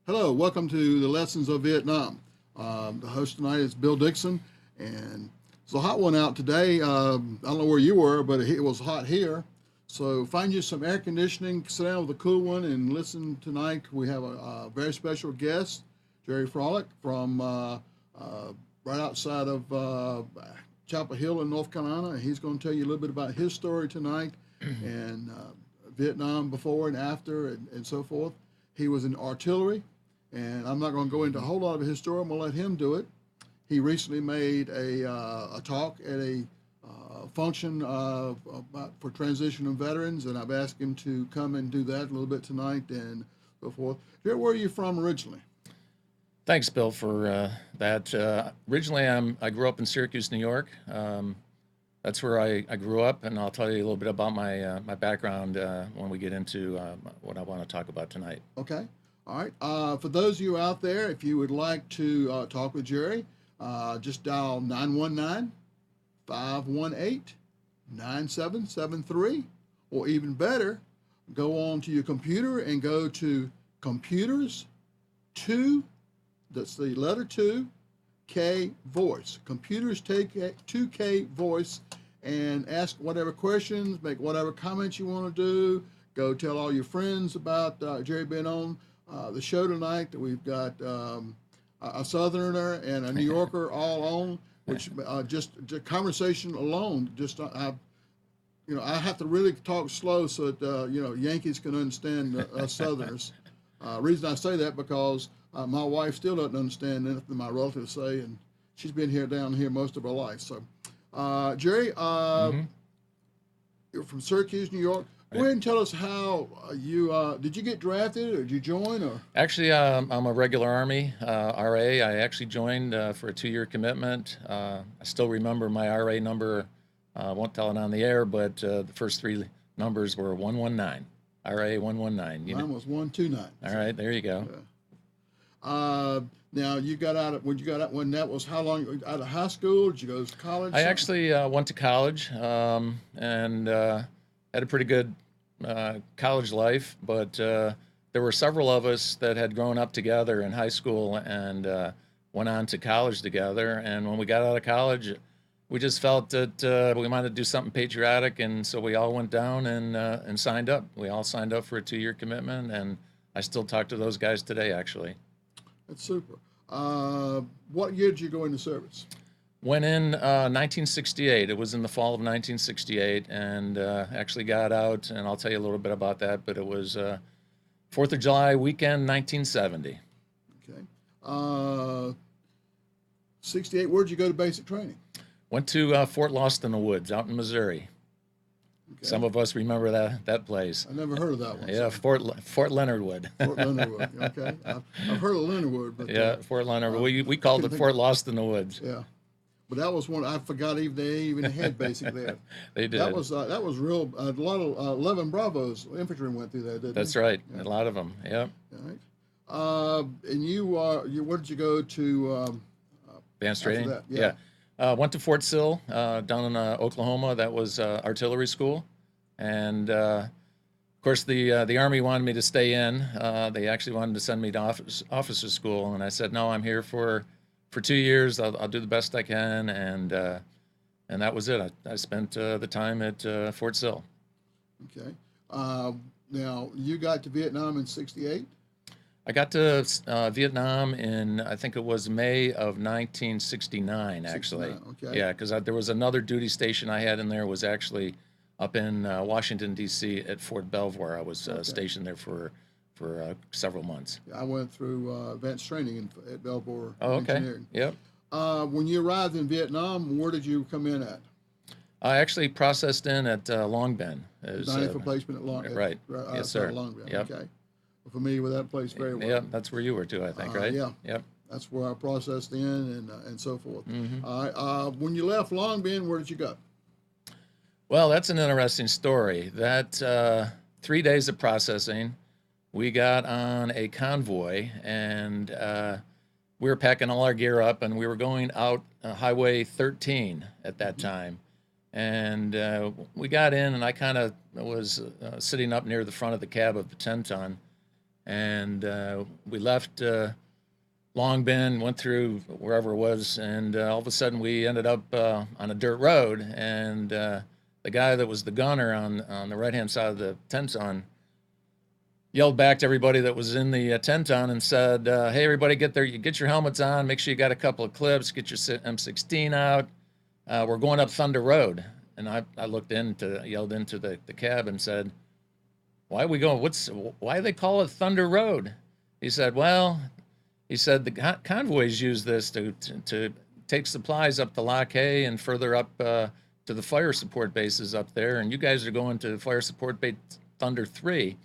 Hello, welcome to the Lessons of Vietnam. The host tonight is Bill Dixon, and it's a hot one out today. I don't know where you were, but it was hot here. So find you some air conditioning, sit down with a cool one, and listen tonight. We have a very special guest, Jerry Fralick from right outside of Chapel Hill in North Carolina. He's going to tell you a little bit about his story tonight and Vietnam before and after and so forth. He was in artillery. And I'm not going to go into a whole lot of his story. I'm going to let him do it. He recently made a talk at a function for transitional veterans, and I've asked him to come and do that a little bit tonight and so forth. Jerry, where are you from originally? Thanks, Bill, for that. Originally, I grew up in Syracuse, New York. That's where I grew up, and I'll tell you a little bit about my background when we get into what I want to talk about tonight. Okay. All right. For those of you out there, if you would like to talk with Jerry, just dial 919-518-9773, or even better, go on to your computer and go to computers 2, that's the letter 2, K voice. Computers take 2K voice and ask whatever questions, make whatever comments you want to do. Go tell all your friends about Jerry being on the show tonight. That we've got a Southerner and a New Yorker all on, which just conversation alone. I have to really talk slow so that Yankees can understand us Southerners. Reason I say that because my wife still doesn't understand anything my relatives say, and she's been down here most of her life. So, Jerry, you're from Syracuse, New York. Go ahead and tell us how did you get drafted, or did you join? Or Actually, I'm a regular Army RA. I actually joined for a 2-year commitment. I still remember my RA number. I won't tell it on the air, but the first 3 numbers were 119. RA 119. Mine was 129. All right, there you go. Now you got out when that was how long out of high school? Did you go to college? I actually went to college and had a pretty good college life, but there were several of us that had grown up together in high school and went on to college together. And when we got out of college, we just felt that we wanted to do something patriotic, and so we all went down and signed up. We all signed up for a 2-year commitment, and I still talk to those guys today, actually. That's super. What year did you go into service? Went in 1968. It was in the fall of 1968, and actually got out, and I'll tell you a little bit about that, but it was 4th of July weekend, 1970. Okay. 68, where'd you go to basic training? Went to Fort Lost in the Woods out in Missouri. Okay. Some of us remember that place. I never heard of that one. Yeah, so. Fort Leonard Wood. Fort Leonard Wood, okay. I've heard of Leonard Wood. But, yeah, Fort Leonard Wood. We called it Fort Lost in the Woods. Yeah. But that was one I forgot they even had basic there. They did. That was real. A lot of 11 Bravos infantry went through that, didn't That's they? right. Yeah. A lot of them. Yep. All right. And you where did you go to? Advanced training. That? Yeah. Went to Fort Sill down in Oklahoma. That was artillery school, and of course the Army wanted me to stay in. They actually wanted to send me to officer school, and I said no. I'm here for 2 years. I'll do the best I can, and that was it. I spent the time at Fort Sill. Okay. Now you got to Vietnam in '68. I got to Vietnam in, I think it was May of 1969, actually. 69, okay. Yeah, because there was another duty station I had in there, was actually up in Washington, D.C. at Fort Belvoir. I was stationed there for several months. I went through advanced training at Belvoir Engineering. Yep. When you arrived in Vietnam, where did you come in at? I actually processed in at Long Binh. 90th placement at Long Binh. Right. Yes, sir. Long Binh. Yep. Okay. We're familiar with that place very well. Yep, that's where you were too, I think, right? Yeah. Yep. That's where I processed in and so forth. Mm-hmm. When you left Long Binh, where did you go? Well, that's an interesting story. That 3 days of processing, we got on a convoy, and we were packing all our gear up, and we were going out Highway 13 at that time. And we got in, and I kind of was sitting up near the front of the cab of the 10-ton. and we left Long Bend, went through wherever it was, and all of a sudden we ended up on a dirt road, and the guy that was the gunner on the right-hand side of the 10-ton yelled back to everybody that was in the 10-ton and said, hey, everybody, get your helmets on, make sure you got a couple of clips, get your M16 out. We're going up Thunder Road. And I yelled into the cab and said, why are we going? Why do they call it Thunder Road? He said, well, the convoys use this to take supplies up to Lock Hay and further up to the fire support bases up there. And you guys are going to fire support base Thunder 3.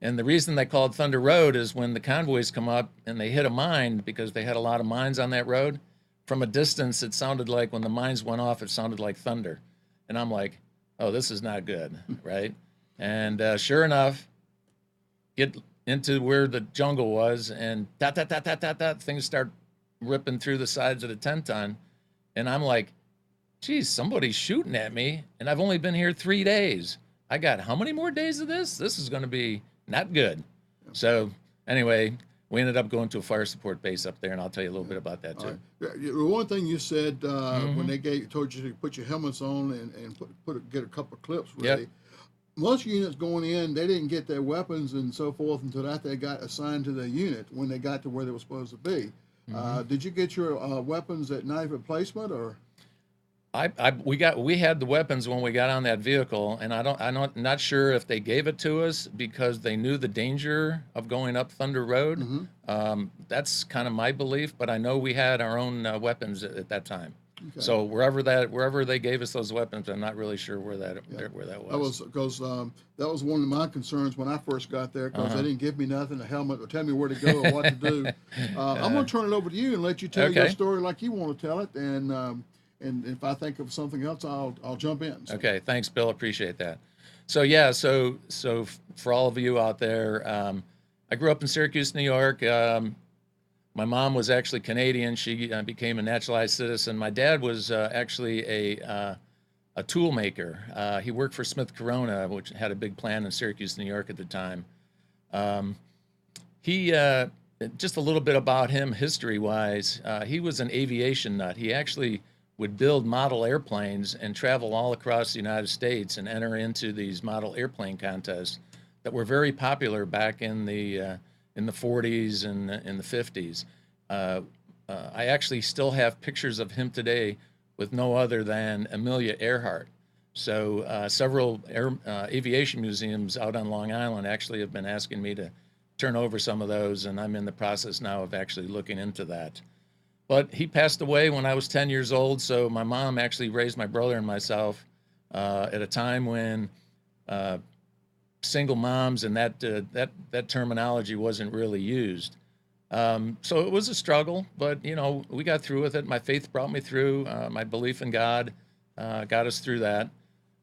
And the reason they call it Thunder Road is when the convoys come up and they hit a mine, because they had a lot of mines on that road, from a distance, it sounded like when the mines went off, it sounded like thunder. And I'm like, oh, this is not good, right? And sure enough, get into where the jungle was, and things start ripping through the sides of the 10-ton. And I'm like, geez, somebody's shooting at me, and I've only been here 3 days. I got how many more days of this? This is going to be not good. So anyway, we ended up going to a fire support base up there, and I'll tell you a little bit about that too. The one thing you said when they told you to put your helmets on and get a couple of clips ready. Yep. Most units going in, they didn't get their weapons and so forth until after they got assigned to their unit when they got to where they were supposed to be. Did you get your weapons at knife replacement or? We had the weapons when we got on that vehicle, and I'm not sure if they gave it to us because they knew the danger of going up Thunder Road. That's kind of my belief, but I know we had our own weapons at that time. Okay. So wherever they gave us those weapons, I'm not really sure where that was. That was because that was one of my concerns when I first got there, because they didn't give me nothing, a helmet, or tell me where to go or what to do. I'm going to turn it over to you and let you tell your story like you want to tell it, and if I think of something else, I'll jump in. So. Okay, thanks, Bill. Appreciate that. So yeah, so for all of you out there, I grew up in Syracuse, New York. My mom was actually Canadian. She became a naturalized citizen. My dad was actually a tool maker. He worked for Smith Corona, which had a big plant in Syracuse, New York at the time. He just a little bit about him history-wise. He was an aviation nut. He actually would build model airplanes and travel all across the United States and enter into these model airplane contests that were very popular back in the 40s and in the 50s. I actually still have pictures of him today with no other than Amelia Earhart. So several aviation museums out on Long Island actually have been asking me to turn over some of those, and I'm in the process now of actually looking into that. But he passed away when I was 10 years old, so my mom actually raised my brother and myself at a time when single moms and that terminology wasn't really used. So it was a struggle, but we got through with it. My faith brought me through. My belief in God got us through that.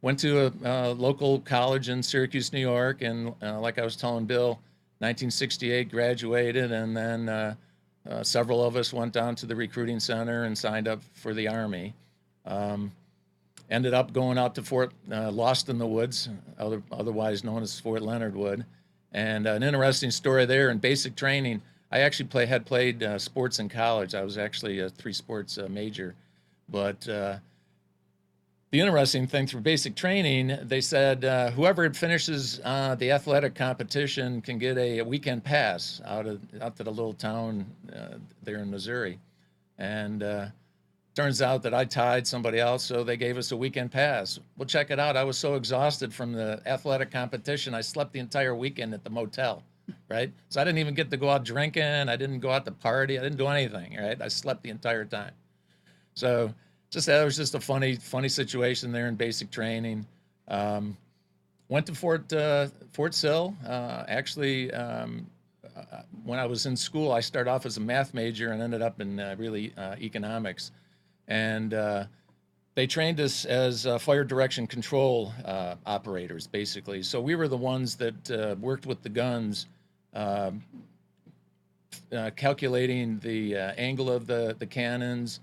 Went to a local college in Syracuse, New York, and like I was telling Bill, 1968 graduated, and then several of us went down to the recruiting center and signed up for the Army. Ended up going out to Fort Lost in the Woods, otherwise known as Fort Leonard Wood. And an interesting story there, in basic training, I actually had played sports in college. I was actually a 3-sports major. But the interesting thing through basic training, they said whoever finishes the athletic competition can get a weekend pass out to the little town there in Missouri. And turns out that I tied somebody else, so they gave us a weekend pass. Well, check it out. I was so exhausted from the athletic competition, I slept the entire weekend at the motel, right? So I didn't even get to go out drinking. I didn't go out to party. I didn't do anything, right? I slept the entire time. So that was just a funny situation there in basic training. Went to Fort Sill. Actually, when I was in school, I started off as a math major and ended up in economics. And they trained us as fire direction control operators, basically. So we were the ones that worked with the guns, calculating the angle of the cannons,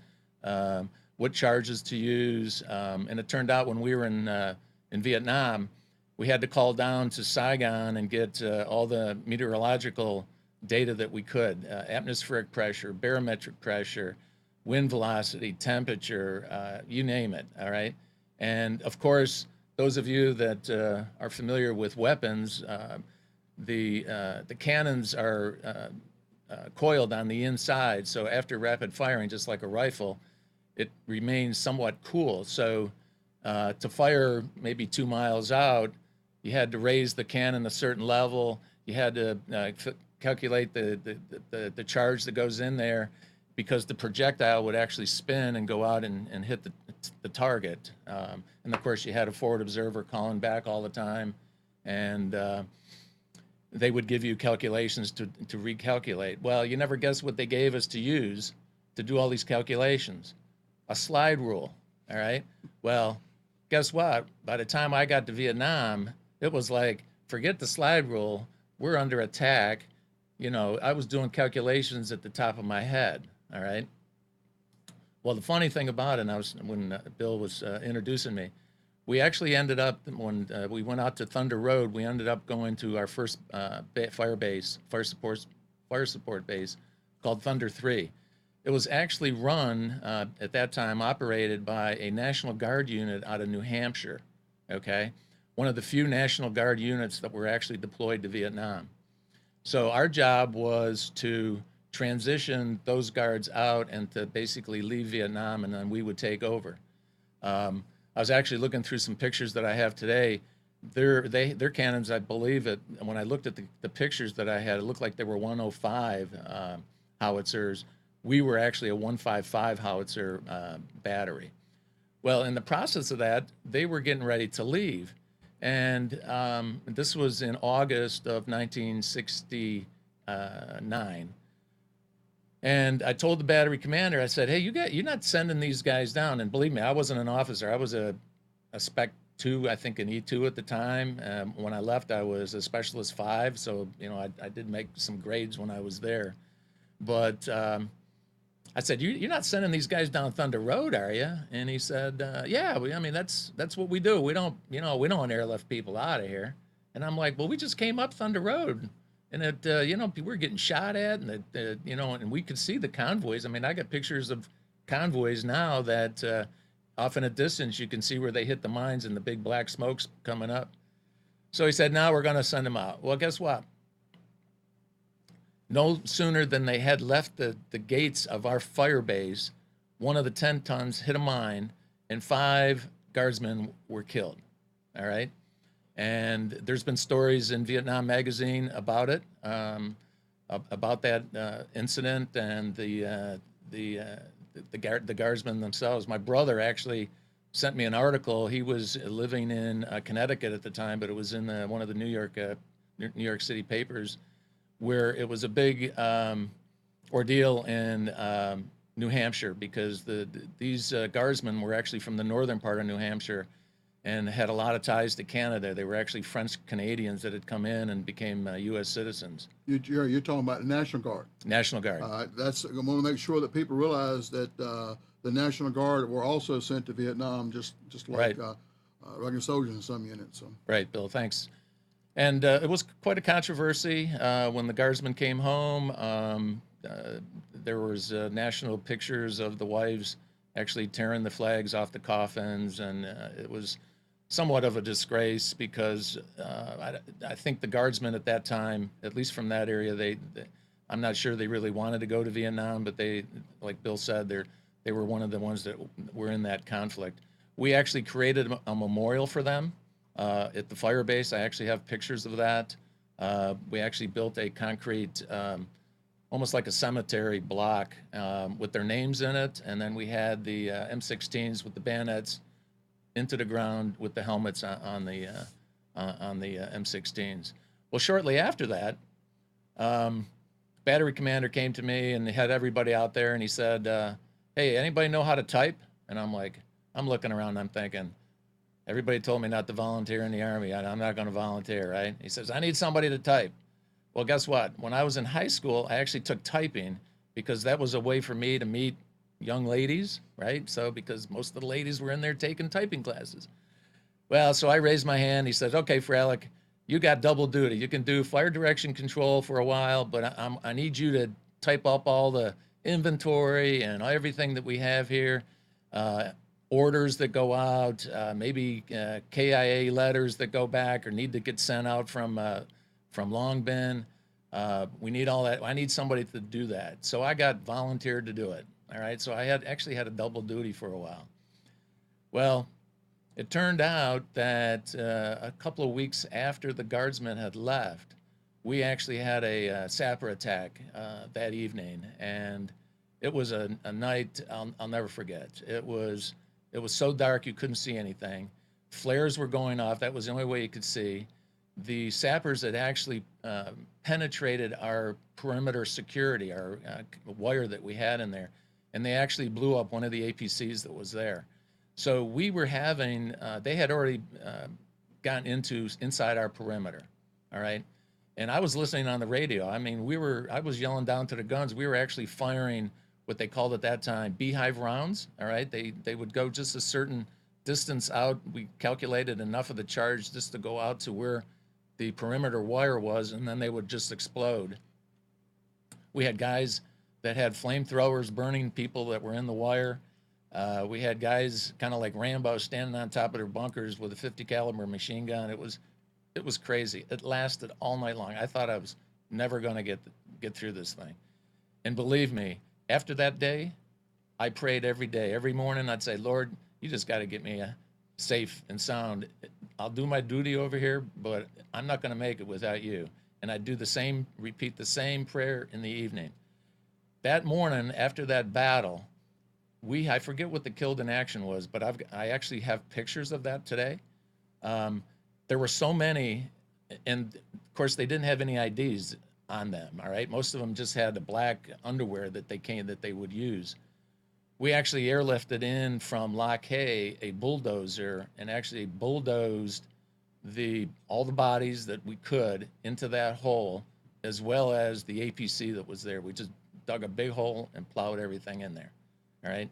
what charges to use. And it turned out when we were in Vietnam, we had to call down to Saigon and get all the meteorological data that we could, atmospheric pressure, barometric pressure, wind velocity, temperature, you name it, all right? And of course, those of you that are familiar with weapons, the cannons are coiled on the inside, so after rapid firing, just like a rifle, it remains somewhat cool. So to fire maybe 2 miles out, you had to raise the cannon a certain level. You had to calculate the charge that goes in there, because the projectile would actually spin and go out and hit the target. And of course, you had a forward observer calling back all the time, and they would give you calculations to recalculate. Well, you never guess what they gave us to use to do all these calculations. A slide rule, all right? Well, guess what? By the time I got to Vietnam, it was like, forget the slide rule, we're under attack. You know, I was doing calculations at the top of my head, all right? Well, the funny thing about it, when Bill was introducing me, we actually ended up, when we went out to Thunder Road, we ended up going to our first fire support base called Thunder 3. It was actually run, at that time, operated by a National Guard unit out of New Hampshire, okay? One of the few National Guard units that were actually deployed to Vietnam. So our job was to transition those guards out and to basically leave Vietnam, and then we would take over. I was actually looking through some pictures that I have today. Their cannons, I believe it, when I looked at the pictures that I had, it looked like they were 105 howitzers. We were actually a 155 howitzer battery. Well, in the process of that, they were getting ready to leave. And this was in August of 1969. And I told the battery commander, I said, hey, you're not sending these guys down. And believe me, I wasn't an officer. I was a Spec 2, I think an E2 at the time. When I left, I was a Specialist 5. So, you know, I did make some grades when I was there. But I said, you're not sending these guys down Thunder Road, are you? And he said, yeah, I mean, that's what we do. We don't airlift people out of here. And I'm like, well, we just came up Thunder Road. And we were getting shot at, and and we could see the convoys. I mean, I got pictures of convoys now that off in a distance you can see where they hit the mines and the big black smoke's coming up. So he said, now we're going to send them out. Well, guess what? No sooner than they had left the gates of our fire base, one of the 10 tons hit a mine, and 5 guardsmen were killed. All right. And there's been stories in Vietnam Magazine about it, about that incident and the guardsmen themselves. My brother actually sent me an article. He was living in Connecticut at the time, but it was in one of the New York City papers, where it was a big ordeal in New Hampshire, because these guardsmen were actually from the northern part of New Hampshire and had a lot of ties to Canada. They were actually French Canadians that had come in and became U.S. citizens. You're talking about the National Guard. National Guard. I want to make sure that people realize that the National Guard were also sent to Vietnam, just like Right. regular soldiers in some units. So. Right, Bill. Thanks. And it was quite a controversy when the guardsmen came home. There was national pictures of the wives actually tearing the flags off the coffins, and it was somewhat of a disgrace, because I think the guardsmen at that time, at least from that area, I'm not sure they really wanted to go to Vietnam, but they, like Bill said, they were one of the ones that were in that conflict. We actually created a memorial for them at the fire base. I actually have pictures of that. We actually built a concrete, almost like a cemetery block with their names in it, and then we had the M16s with the bayonets into the ground with the helmets on the M16s. Well, shortly after that, battery commander came to me and had everybody out there, and he said, hey, anybody know how to type? And I'm looking around, I'm thinking, everybody told me not to volunteer in the Army. I'm not going to volunteer, right? He says, I need somebody to type. Well, guess what? When I was in high school, I actually took typing, because that was a way for me to meet young ladies, right? So because most of the ladies were in there taking typing classes. Well, so I raised my hand. He says, "Okay, Fralick, you got double duty. You can do fire direction control for a while, but I need you to type up all the inventory and everything that we have here, uh, orders that go out, maybe KIA letters that go back or need to get sent out from Long Bin. We need all that. I need somebody to do that." So I got volunteered to do it. All right. So I had actually had a double duty for a while. Well, it turned out that a couple of weeks after the guardsmen had left, we actually had a sapper attack that evening, and it was a night I'll never forget. It was so dark you couldn't see anything. Flares were going off. That was the only way you could see. The sappers had actually penetrated our perimeter security, our wire that we had in there, and they actually blew up one of the APCs that was there. So we were having, they had already gotten inside our perimeter, all right? And I was listening on the radio. I mean, I was yelling down to the guns. We were actually firing what they called at that time beehive rounds, all right? They would go just a certain distance out. We calculated enough of the charge just to go out to where the perimeter wire was, and then they would just explode. We had guys that had flamethrowers burning people that were in the wire. We had guys kind of like Rambo standing on top of their bunkers with a 50 caliber machine gun. It was crazy. It lasted all night long. I thought I was never going to get through this thing. And believe me, after that day, I prayed every day. Every morning I'd say, "Lord, you just got to get me safe and sound. I'll do my duty over here, but I'm not going to make it without you." And I'd repeat the same prayer in the evening. That morning after that battle, I forget what the killed in action was, but I actually have pictures of that today. There were so many, and of course they didn't have any IDs on them. All right, most of them just had the black underwear that they would use. We actually airlifted in from Lock Hay a bulldozer and actually bulldozed all the bodies that we could into that hole, as well as the APC that was there. We just dug a big hole and plowed everything in there. All right.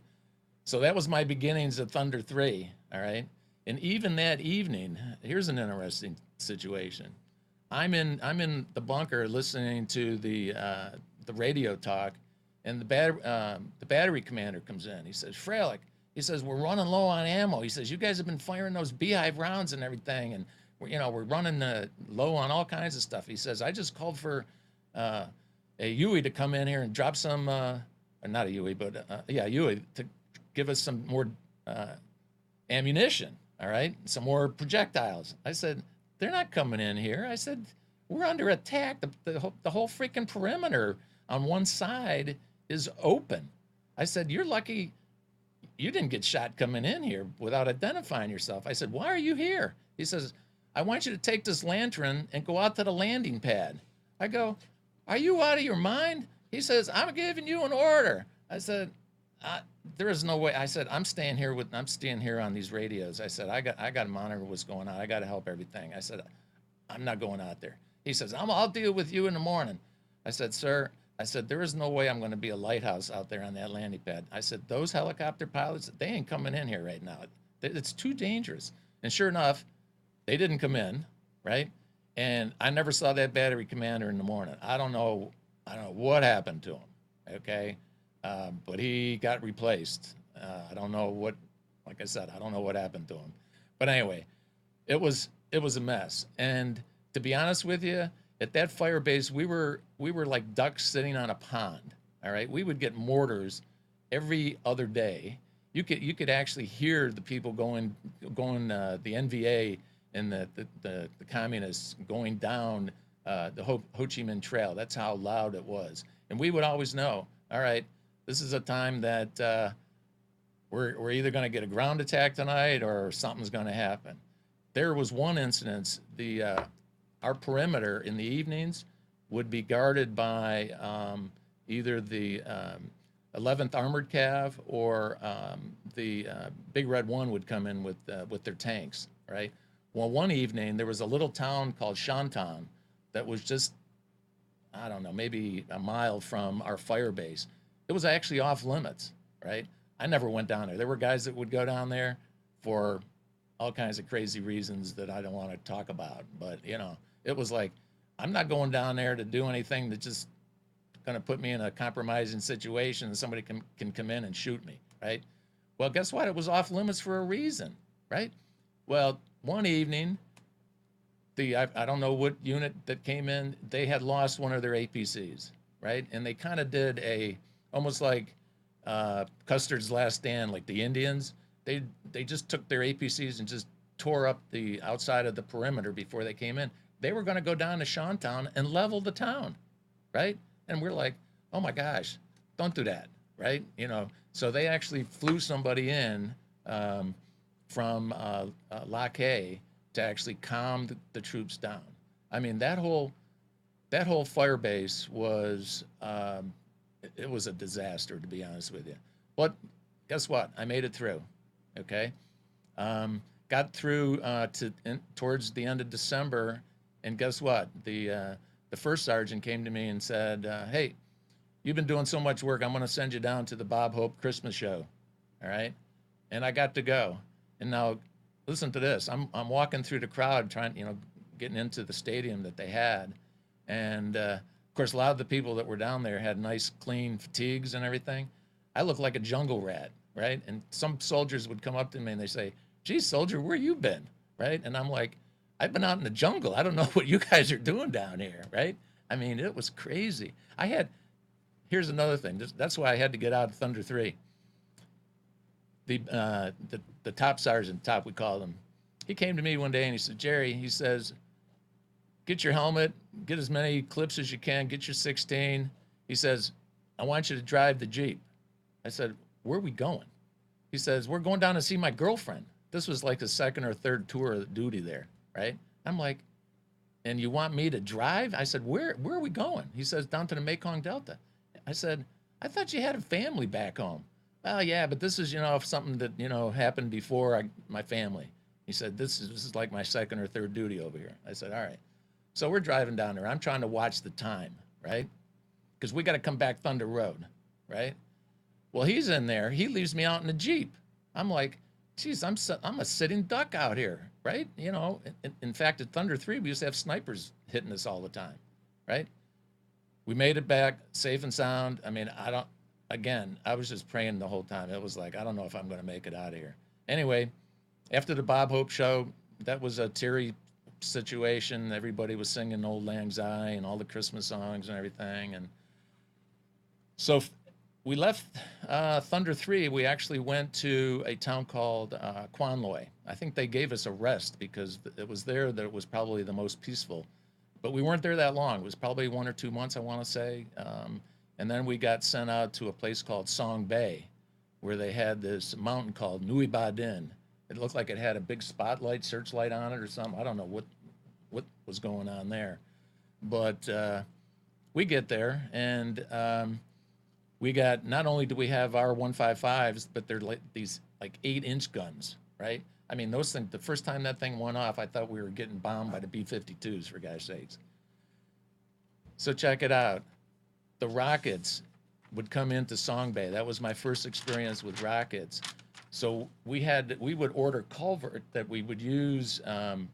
So that was my beginnings of Thunder 3. All right. And even that evening, here's an interesting situation. I'm in the bunker listening to the radio talk, and the battery commander comes in. He says, "Fralick," he says, "we're running low on ammo." He says, "You guys have been firing those beehive rounds and everything, and we're running low on all kinds of stuff." He says, "I just called for a Huey to come in here and drop some, not a Huey, but Huey to give us some more ammunition, all right, some more projectiles." I said, "They're not coming in here." I said, "We're under attack. The whole freaking perimeter on one side is open." I said, "You're lucky you didn't get shot coming in here without identifying yourself." I said, "Why are you here?" He says, "I want you to take this lantern and go out to the landing pad." I go, "Are you out of your mind?" He says, "I'm giving you an order." I said, "There is no way." I said, I'm staying here on these radios." I said, I got to monitor what's going on. I got to help everything." I said, "I'm not going out there." He says, I'll deal with you in the morning." I said, "Sir," I said, "there is no way I'm going to be a lighthouse out there on that landing pad." I said, "Those helicopter pilots, they ain't coming in here right now. It's too dangerous." And sure enough, they didn't come in, right? And I never saw that battery commander in the morning. I don't know what happened to him. Okay, but he got replaced. I don't know what. Like I said, I don't know what happened to him. But anyway, it was a mess. And to be honest with you, at that fire base, we were like ducks sitting on a pond. All right, we would get mortars every other day. You could actually hear the people going the NVA and the communists going down the Ho Chi Minh Trail. That's how loud it was. And we would always know, all right, this is a time that we're either going to get a ground attack tonight or something's going to happen. There was one incident. Our perimeter in the evenings would be guarded by either the 11th Armored Cav or the Big Red One would come in with their tanks, right? Well, one evening there was a little town called Shantan that was just, I don't know, maybe a mile from our fire base. It was actually off limits, right? I never went down there. There were guys that would go down there for all kinds of crazy reasons that I don't want to talk about. But, you know, it was like, I'm not going down there to do anything that just going to put me in a compromising situation and somebody can come in and shoot me, right? Well, guess what? It was off limits for a reason, right? Well, one evening, I don't know what unit that came in, they had lost one of their APCs, right? And they kind of did almost like Custer's Last Stand, like the Indians. They just took their APCs and just tore up the outside of the perimeter before they came in. They were going to go down to Shantown and level the town, right? And we're like, oh my gosh, don't do that, right? You know, so they actually flew somebody in from Lock A to actually calm the troops down. I mean, that whole fire base was it was a disaster, to be honest with you. But guess what? I made it through. Okay, got through towards the end of December, and guess what? The first sergeant came to me and said, "Hey, you've been doing so much work. I'm going to send you down to the Bob Hope Christmas show." All right, and I got to go. And now, listen to this. I'm walking through the crowd, trying, you know, getting into the stadium that they had, and of course, a lot of the people that were down there had nice, clean fatigues and everything. I looked like a jungle rat, right? And some soldiers would come up to me and they say, "Geez, soldier, where you been?" Right? And I'm like, "I've been out in the jungle. I don't know what you guys are doing down here," right? I mean, it was crazy. Here's another thing. That's why I had to get out of Thunder 3. The top sergeant, we called him, he came to me one day and he said, "Jerry," he says, "get your helmet, get as many clips as you can, get your 16. He says, "I want you to drive the Jeep." I said, "Where are we going?" He says, "We're going down to see my girlfriend." This was like the second or third tour of duty there, right? I'm like, "And you want me to drive?" I said, where are we going?" He says, "Down to the Mekong Delta." I said, "I thought you had a family back home." "Well, yeah, but this is, you know, something that, you know, happened before my family." He said, this is like my second or third duty over here. I said, "All right." So we're driving down there. I'm trying to watch the time, right? Because we got to come back Thunder Road, right? Well, he's in there. He leaves me out in the Jeep. I'm like, geez, I'm a sitting duck out here, right? You know, in fact, at Thunder 3, we used to have snipers hitting us all the time, right? We made it back safe and sound. I mean, I was just praying the whole time. It was like, I don't know if I'm going to make it out of here. Anyway, after the Bob Hope show, that was a teary situation. Everybody was singing Old Lang Syne and all the Christmas songs and everything. And so we left Thunder 3. We actually went to a town called Quan Loy. I think they gave us a rest because it was there that it was probably the most peaceful. But we weren't there that long. It was probably 1 or 2 months, I want to say. And then we got sent out to a place called Song Bay, where they had this mountain called Nui Ba Din. It looked like it had a big spotlight, searchlight on it or something. I don't know what was going on there. But we get there, and we got, not only do we have our 155s, but they're like these like 8-inch guns, right? I mean, those things, the first time that thing went off, I thought we were getting bombed by the B-52s, for God's sakes. So check it out. The rockets would come into Song Bay. That was my first experience with rockets. So we would order culvert that we would use,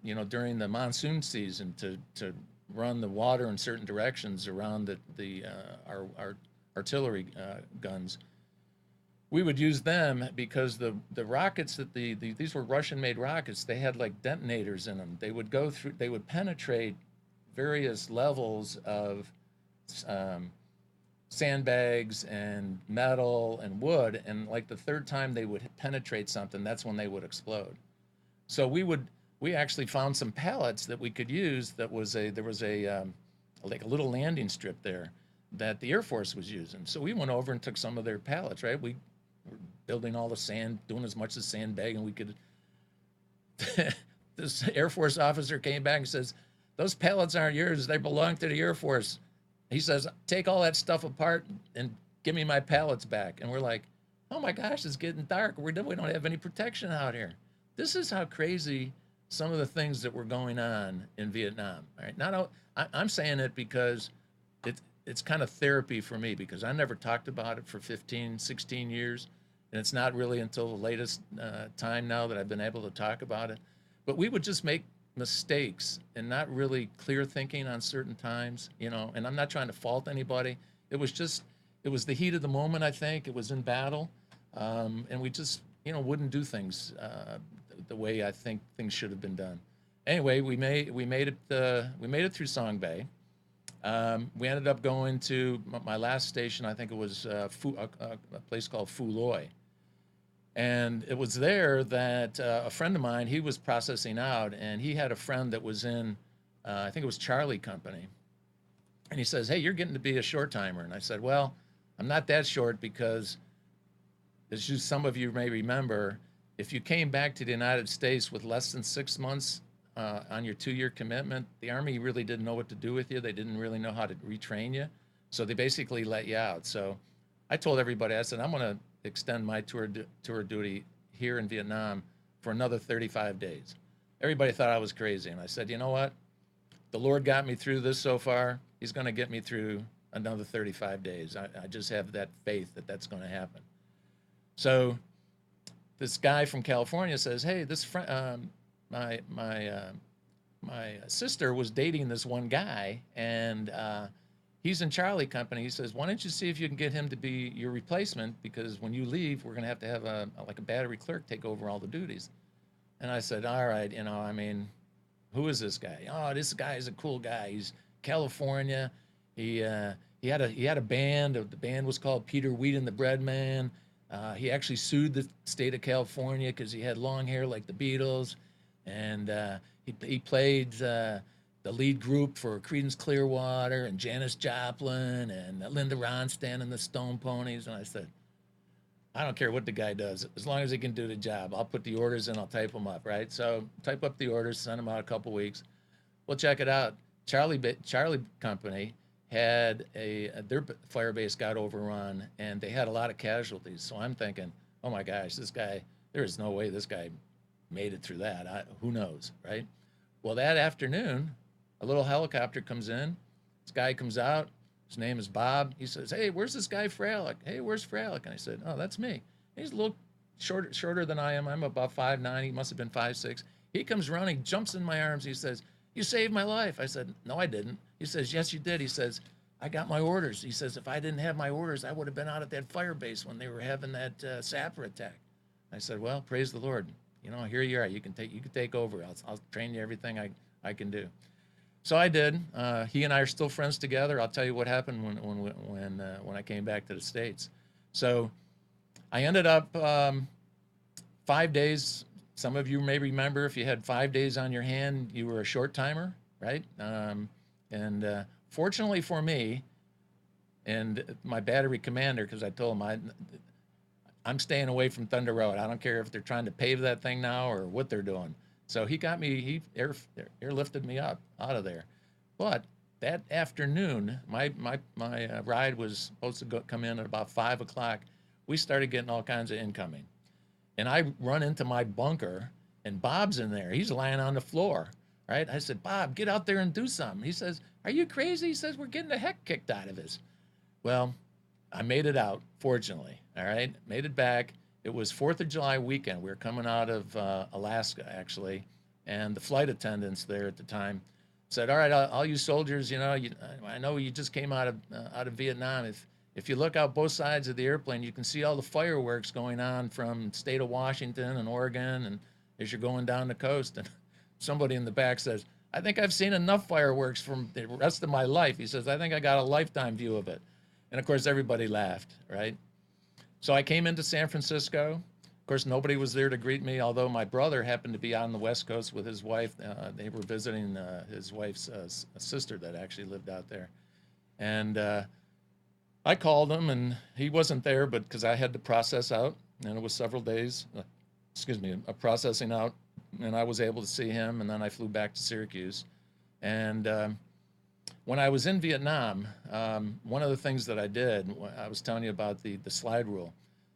you know, during the monsoon season to run the water in certain directions around our artillery guns. We would use them because the rockets that these were Russian-made rockets. They had like detonators in them. They would penetrate various levels of sandbags and metal and wood, and like the third time they would penetrate something, that's when they would explode. So we actually found some pallets that we could use. There was a like a little landing strip there that the Air Force was using. So we went over and took some of their pallets, right? We were building all the sand, doing as much as sandbagging we could. This Air Force officer came back and says, "Those pallets aren't yours. They belong to the Air Force." He says, "Take all that stuff apart and give me my pallets back." And we're like, "Oh my gosh, it's getting dark. We don't have any protection out here." This is how crazy some of the things that were going on in Vietnam. All right, I'm saying it because it's kind of therapy for me, because I never talked about it for 15, 16 years. and it's not really until the latest time now that I've been able to talk about it. But we would just make mistakes and not really clear thinking on certain times, you know. And I'm not trying to fault anybody. It was just, it was the heat of the moment. I think it was in battle, and we just, you know, wouldn't do things the way I think things should have been done. Anyway, we made it through Song Bay. We ended up going to my last station. I think it was a place called Fuloy, and it was there that a friend of mine, he was processing out, and he had a friend that was in, I think it was Charlie Company, and he says, "Hey, you're getting to be a short timer." And I said, "Well, I'm not that short because, as you, some of you may remember, if you came back to the United States with less than 6 months on your 2-year commitment, the Army really didn't know what to do with you. They didn't really know how to retrain you. So they basically let you out." So I told everybody, I said, "I'm going to extend my tour duty here in Vietnam for another 35 days. Everybody thought I was crazy. And I said, "You know what? The Lord got me through this so far. He's going to get me through another 35 days. I just have that faith that that's going to happen." So this guy from California says, "Hey, this friend, my sister was dating this one guy, and he's in Charlie Company." He says, "Why don't you see if you can get him to be your replacement? Because when you leave, we're going to have a battery clerk take over all the duties." And I said, "All right, you know, I mean, who is this guy?" "Oh, this guy is a cool guy. He's California. He he had a band. The band was called Peter Wheat and the Bread Man. He actually sued the state of California because he had long hair like the Beatles, and he played the lead group for Creedence Clearwater and Janis Joplin and Linda Ronstadt and the Stone Ponies." And I said, "I don't care what the guy does, as long as he can do the job. I'll put the orders in, I'll type them up," right? So type up the orders, send them out a couple weeks. Well, check it out. Charlie Company had their fire base got overrun, and they had a lot of casualties. So I'm thinking, oh my gosh, this guy, there is no way this guy made it through that. Who knows, right? Well, that afternoon, a little helicopter comes in. This guy comes out. His name is Bob. He says, "Hey, where's this guy Fralick? Hey, where's Fralick?" And I said, "Oh, that's me." He's a little shorter than I am. I'm about 5'9". He must have been 5'6". He comes running, jumps in my arms. He says, "You saved my life." I said, "No, I didn't." He says, "Yes, you did." He says, "I got my orders." He says, "If I didn't have my orders, I would have been out at that fire base when they were having that sapper attack." I said, "Well, praise the Lord. You know, here you are. You can take over. I'll train you everything I can do." So I did. He and I are still friends together. I'll tell you what happened when I came back to the States. So I ended up 5 days. Some of you may remember, if you had 5 days on your hand, you were a short timer, right? And fortunately for me and my battery commander, because I told him I'm staying away from Thunder Road. I don't care if they're trying to pave that thing now or what they're doing. So he got me, he airlifted me up out of there. But that afternoon, my ride was supposed to come in at about 5 o'clock. We started getting all kinds of incoming. And I run into my bunker, and Bob's in there. He's lying on the floor, right? I said, "Bob, get out there and do something." He says, "Are you crazy?" He says, "We're getting the heck kicked out of us." Well, I made it out, fortunately, all right? Made it back. It was 4th of July weekend. We were coming out of Alaska, actually, and the flight attendants there at the time said, "All right, all you soldiers, you know, I know you just came out of Vietnam. If you look out both sides of the airplane, you can see all the fireworks going on from the state of Washington and Oregon, and as you're going down the coast." And somebody in the back says, "I think I've seen enough fireworks from the rest of my life." He says, "I think I got a lifetime view of it." And of course, everybody laughed, right? So I came into San Francisco. Of course, nobody was there to greet me, although my brother happened to be on the West Coast with his wife. They were visiting his wife's sister that actually lived out there. And I called him, and he wasn't there, but because I had to process out, and it was several days, of processing out, and I was able to see him, and then I flew back to Syracuse. And when I was in Vietnam, one of the things that I did, I was telling you about the slide rule.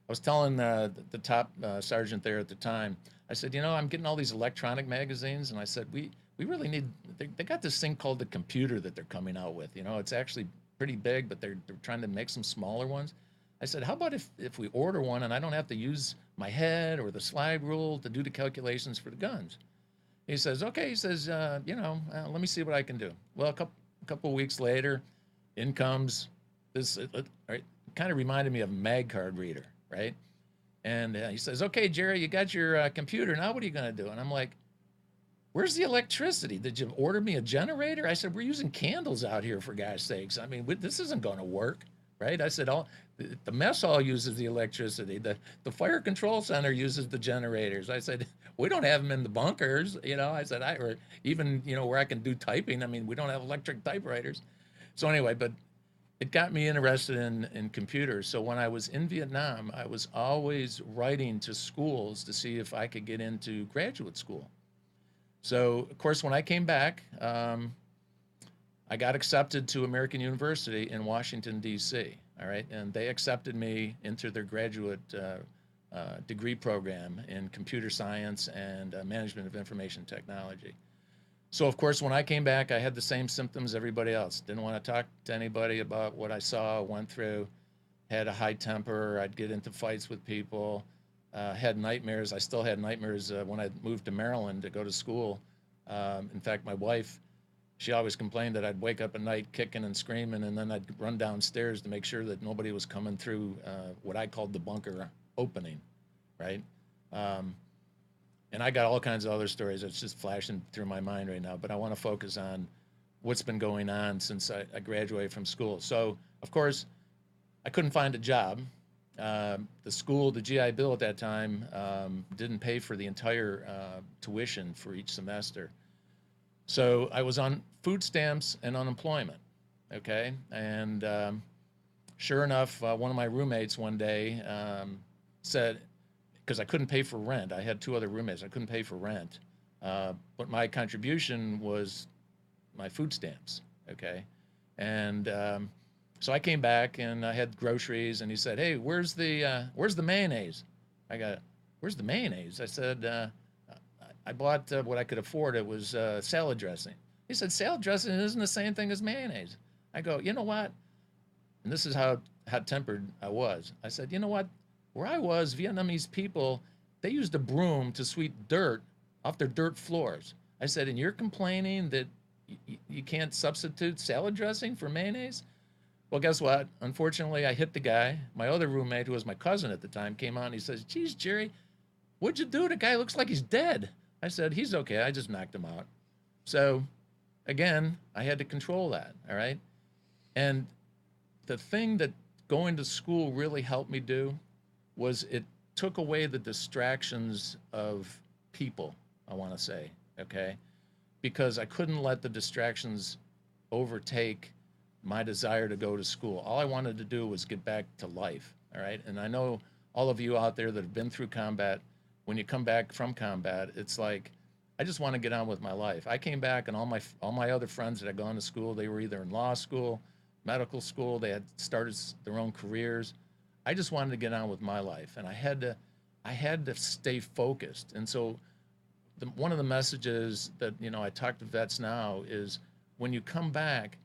I was telling the top sergeant there at the time, I said, "You know, I'm getting all these electronic magazines," and I said, we really need, they got this thing called the computer that they're coming out with. You know, it's actually pretty big, but they're trying to make some smaller ones. I said, how about if we order one and I don't have to use my head or the slide rule to do the calculations for the guns? He says, okay. He says, let me see what I can do. Well, a couple of weeks later, in comes this, right? Kind of reminded me of a mag card reader, right? And he says, okay, Jerry, you got your computer. Now what are you going to do? And I'm like, where's the electricity? Did you order me a generator? I said, we're using candles out here, for God's sakes. I mean, this isn't going to work, right? I said, the mess hall uses the electricity. The fire control center uses the generators. I said, we don't have them in the bunkers. I said, or even, where I can do typing. I mean, we don't have electric typewriters. So anyway, but it got me interested in computers. So when I was in Vietnam, I was always writing to schools to see if I could get into graduate school. So, of course, when I came back, I got accepted to American University in Washington, D.C., all right? And they accepted me into their graduate degree program in computer science and management of information technology. So, of course, when I came back, I had the same symptoms everybody else. Didn't want to talk to anybody about what I saw, went through, had a high temper. I'd get into fights with people, had nightmares. I still had nightmares when I moved to Maryland to go to school. In fact, my wife, she always complained that I'd wake up at night kicking and screaming, and then I'd run downstairs to make sure that nobody was coming through what I called the bunker opening, right? And I got all kinds of other stories that's just flashing through my mind right now, but I want to focus on what's been going on since I graduated from school. So, of course, I couldn't find a job. The school, the GI Bill at that time, didn't pay for the entire tuition for each semester. So I was on food stamps and unemployment, okay? And sure enough, one of my roommates one day said, because I couldn't pay for rent. I had two other roommates. I couldn't pay for rent. But my contribution was my food stamps, okay? And so I came back and I had groceries, and he said, hey, where's the mayonnaise? I got, where's the mayonnaise? I said, I bought what I could afford. It was salad dressing. He said, salad dressing isn't the same thing as mayonnaise. I go, you know what? And this is how hot-tempered I was. I said, you know what? Where I was, Vietnamese people, they used a broom to sweep dirt off their dirt floors. I said, and you're complaining that you can't substitute salad dressing for mayonnaise? Well, guess what? Unfortunately, I hit the guy. My other roommate, who was my cousin at the time, came on and he says, geez, Jerry, what'd you do? The guy looks like he's dead. I said, he's okay. I just knocked him out. So, again, I had to control that, all right? And the thing that going to school really helped me do was it took away the distractions of people, I want to say, okay? Because I couldn't let the distractions overtake my desire to go to school. All I wanted to do was get back to life, all right? And I know all of you out there that have been through combat, when you come back from combat, it's like, I just want to get on with my life. I came back, and all my other friends that had gone to school, they were either in law school, medical school, they had started their own careers. I just wanted to get on with my life, and I had to stay focused. And so one of the messages that I talk to vets now is, when you come back,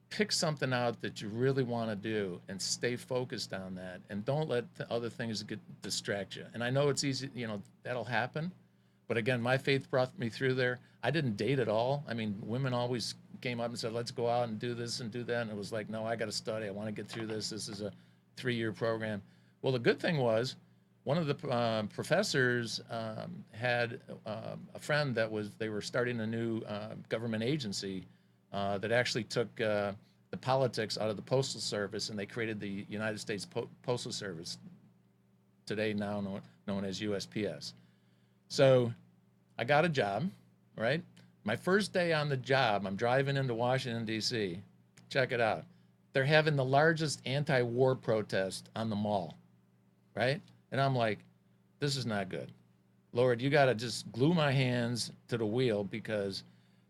pick something out that you really want to do and stay focused on that, and don't let the other things distract you. And I know it's easy, that'll happen. But again, my faith brought me through there. I didn't date at all. I mean, women always came up and said, let's go out and do this and do that. And it was like, no, I got to study. I want to get through this. This is a 3-year program. Well, the good thing was, one of the professors had a friend they were starting a new government agency that actually took the politics out of the Postal Service, and they created the United States Postal Service, today now known as USPS. So I got a job, right? My first day on the job, I'm driving into Washington, D.C. Check it out. They're having the largest anti-war protest on the mall, right? And I'm like, this is not good. Lord, you got to just glue my hands to the wheel, because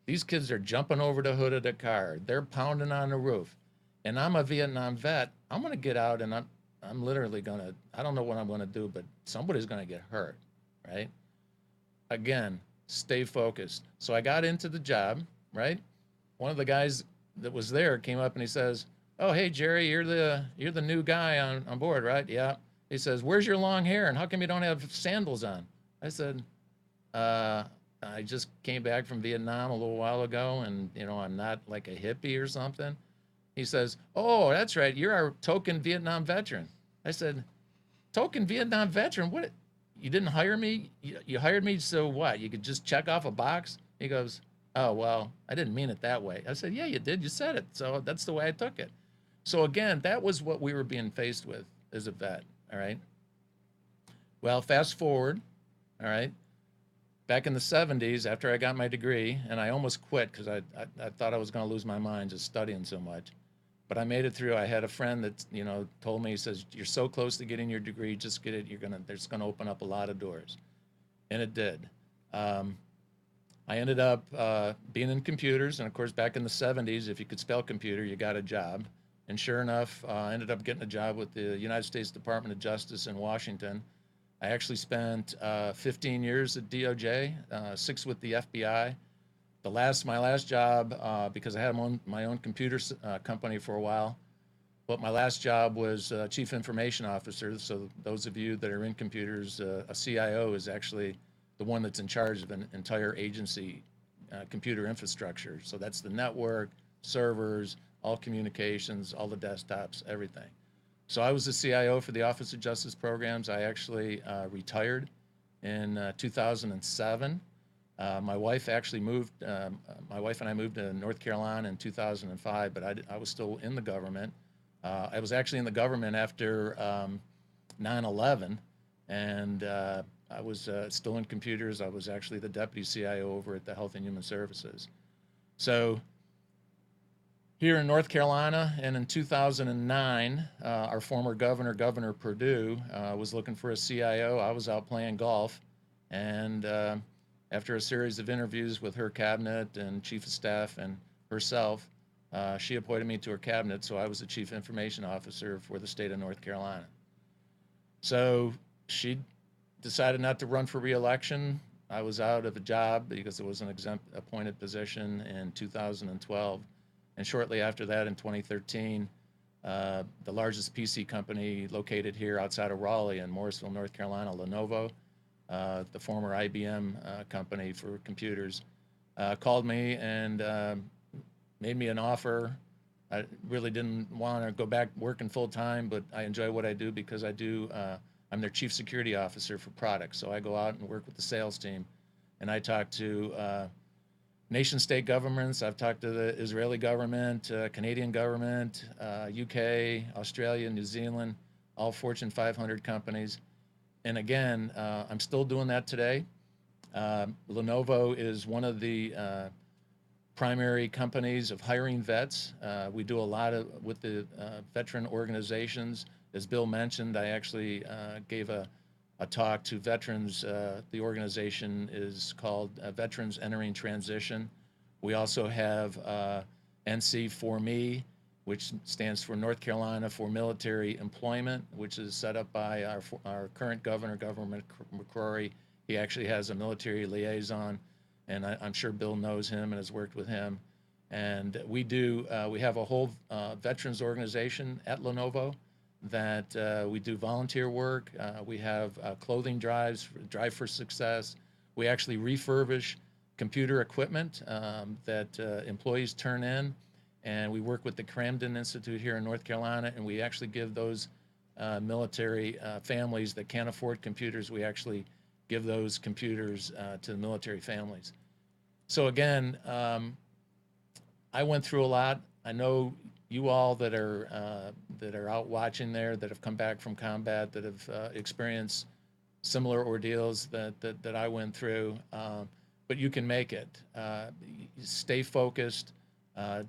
these kids are jumping over the hood of the car. They're pounding on the roof. And I'm a Vietnam vet. I'm going to get out, and I'm literally going to, I don't know what I'm going to do, but somebody's going to get hurt, right? Again, stay focused. So I got into the job, right? One of the guys that was there came up and he says, "Oh, hey Jerry, you're the new guy on board, right?" "Yeah." He says, "Where's your long hair and how come you don't have sandals on?" I said, uh, "I just came back from Vietnam a little while ago, and I'm not like a hippie or something." He says, "Oh, that's right, you're our token Vietnam veteran." I said, "Token Vietnam veteran? What? You didn't hire me? You hired me so what? You could just check off a box?" He goes, "Oh, well, I didn't mean it that way." I said, "Yeah, you did. You said it. So that's the way I took it." So again, that was what we were being faced with as a vet. All right. Well, fast forward. All right. Back in the 70s, after I got my degree, and I almost quit because I thought I was going to lose my mind just studying so much. But I made it through. I had a friend that told me, he says, "You're so close to getting your degree, just get it. There's gonna open up a lot of doors," and it did. Um, I ended up being in computers, and of course, back in the '70s, if you could spell computer, you got a job. And sure enough, I ended up getting a job with the United States Department of Justice in Washington. I actually spent 15 years at DOJ, 6 with the FBI. My last job, because I had my own computer company for a while, but my last job was chief information officer. So those of you that are in computers, a CIO is actually the one that's in charge of an entire agency computer infrastructure. So that's the network, servers, all communications, all the desktops, everything. So I was the CIO for the Office of Justice Programs. I actually retired in 2007. My wife actually moved. My wife and I moved to North Carolina in 2005, but I was still in the government. I was actually in the government after 9/11, and I was still in computers. I was actually the deputy CIO over at the Health and Human Services. So here in North Carolina, and in 2009, our former governor, Governor Perdue, was looking for a CIO. I was out playing golf, and after a series of interviews with her cabinet and chief of staff and herself, she appointed me to her cabinet, so I was the chief information officer for the state of North Carolina. So she decided not to run for reelection. I was out of a job because it was an exempt appointed position in 2012. And shortly after that, in 2013, the largest PC company located here outside of Raleigh in Morrisville, North Carolina, Lenovo, the former IBM company for computers, called me and made me an offer. I really didn't want to go back working full time, but I enjoy what I do because I'm their chief security officer for products. So I go out and work with the sales team, and I talk to nation state governments. I've talked to the Israeli government, Canadian government, UK, Australia, New Zealand, all Fortune 500 companies. And again, I'm still doing that today. Lenovo is one of the primary companies of hiring vets. We do a lot with the veteran organizations. As Bill mentioned, I actually gave a talk to veterans. The organization is called Veterans Entering Transition. We also have NC for Me, which stands for North Carolina for Military Employment, which is set up by our current governor, Governor McCrory. He actually has a military liaison, and I'm sure Bill knows him and has worked with him. And we have a whole veterans organization at Lenovo that we do volunteer work. We have clothing drives, Drive for Success. We actually refurbish computer equipment that employees turn in, and we work with the Cramden Institute here in North Carolina, and we actually give those military families that can't afford computers, we actually give those computers to the military families. So again, I went through a lot. I know you all that are out watching there, that have come back from combat, that have experienced similar ordeals that I went through. But you can make it. Stay focused.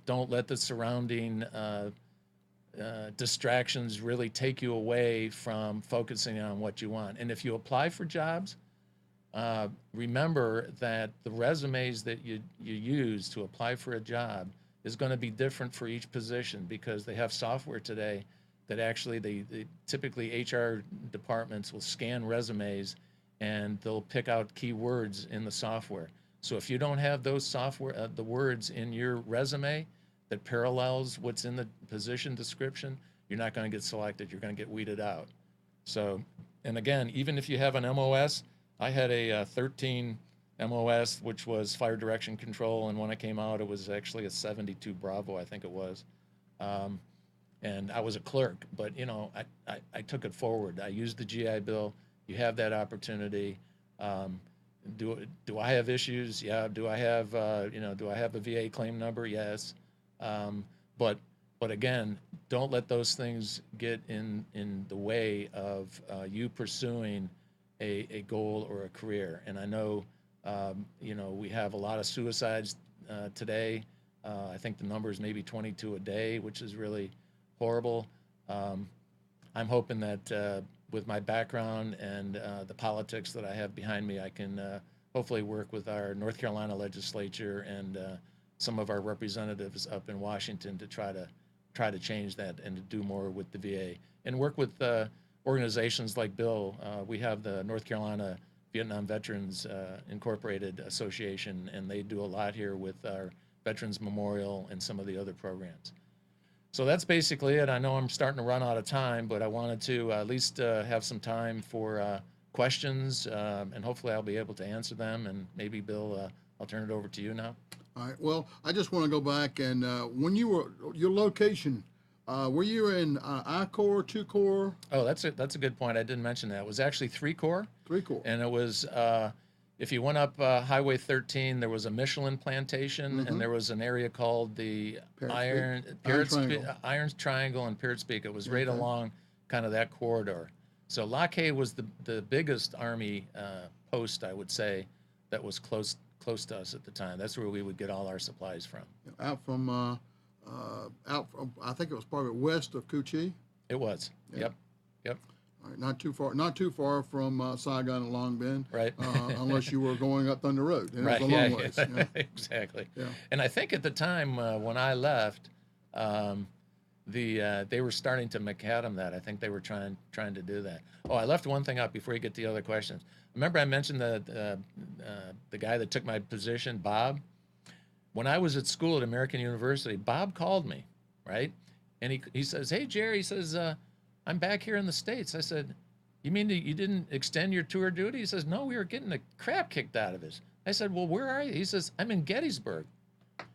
Don't let the surrounding distractions really take you away from focusing on what you want. And if you apply for jobs, remember that the resumes that you use to apply for a job is going to be different for each position, because they have software today that actually they typically HR departments will scan resumes and they'll pick out keywords in the software. So if you don't have those the words in your resume, that parallels what's in the position description, you're not going to get selected. You're going to get weeded out. So, and again, even if you have an MOS, I had a 13 MOS, which was fire direction control, and when it came out, it was actually a 72 Bravo, I think it was. And I was a clerk, but I took it forward. I used the GI Bill. You have that opportunity. Do I have issues? Yeah. Do I have do I have a VA claim number? Yes. But again, don't let those things get in the way of you pursuing a goal or a career. And I know we have a lot of suicides today. I think the number is maybe 22 a day, which is really horrible. I'm hoping that with my background and the politics that I have behind me, I can hopefully work with our North Carolina legislature and some of our representatives up in Washington to try to change that and to do more with the VA and work with organizations like Bill. We have the North Carolina Vietnam Veterans Incorporated Association, and they do a lot here with our Veterans Memorial and some of the other programs. So that's basically it. I know I'm starting to run out of time, but I wanted to at least have some time for questions, and hopefully I'll be able to answer them. And maybe, Bill, I'll turn it over to you now. All right. Well, I just want to go back and when you were your location, were you in I-Corps, 2-Corps? Oh, that's a good point. I didn't mention that. It was actually 3-Corps. 3-Corps. And it was if you went up Highway 13, there was a Michelin plantation, and there was an area called the Iron Triangle and Parrots Peak. It was right along kind of that corridor. So Lockheed was the biggest Army post, I would say, that was close to us at the time. That's where we would get all our supplies from. Out from I think it was probably west of Cu Chi. It was. Yeah. Yep. All right, not too far from Saigon and Long Binh, right? Unless you were going up Thunder Road, and right? It was a long ways. Yeah. Exactly. Yeah. And I think at the time when I left, they were starting to macadam that. I think they were trying to do that. Oh, I left one thing out before you get to the other questions. Remember I mentioned the guy that took my position, Bob. When I was at school at American University, Bob called me, right? And he says, "Hey, Jerry," he says, "I'm back here in the States." I said, "You mean you didn't extend your tour duty?" He says, "No, we were getting the crap kicked out of us." I said, "Well, where are you?" He says, "I'm in Gettysburg."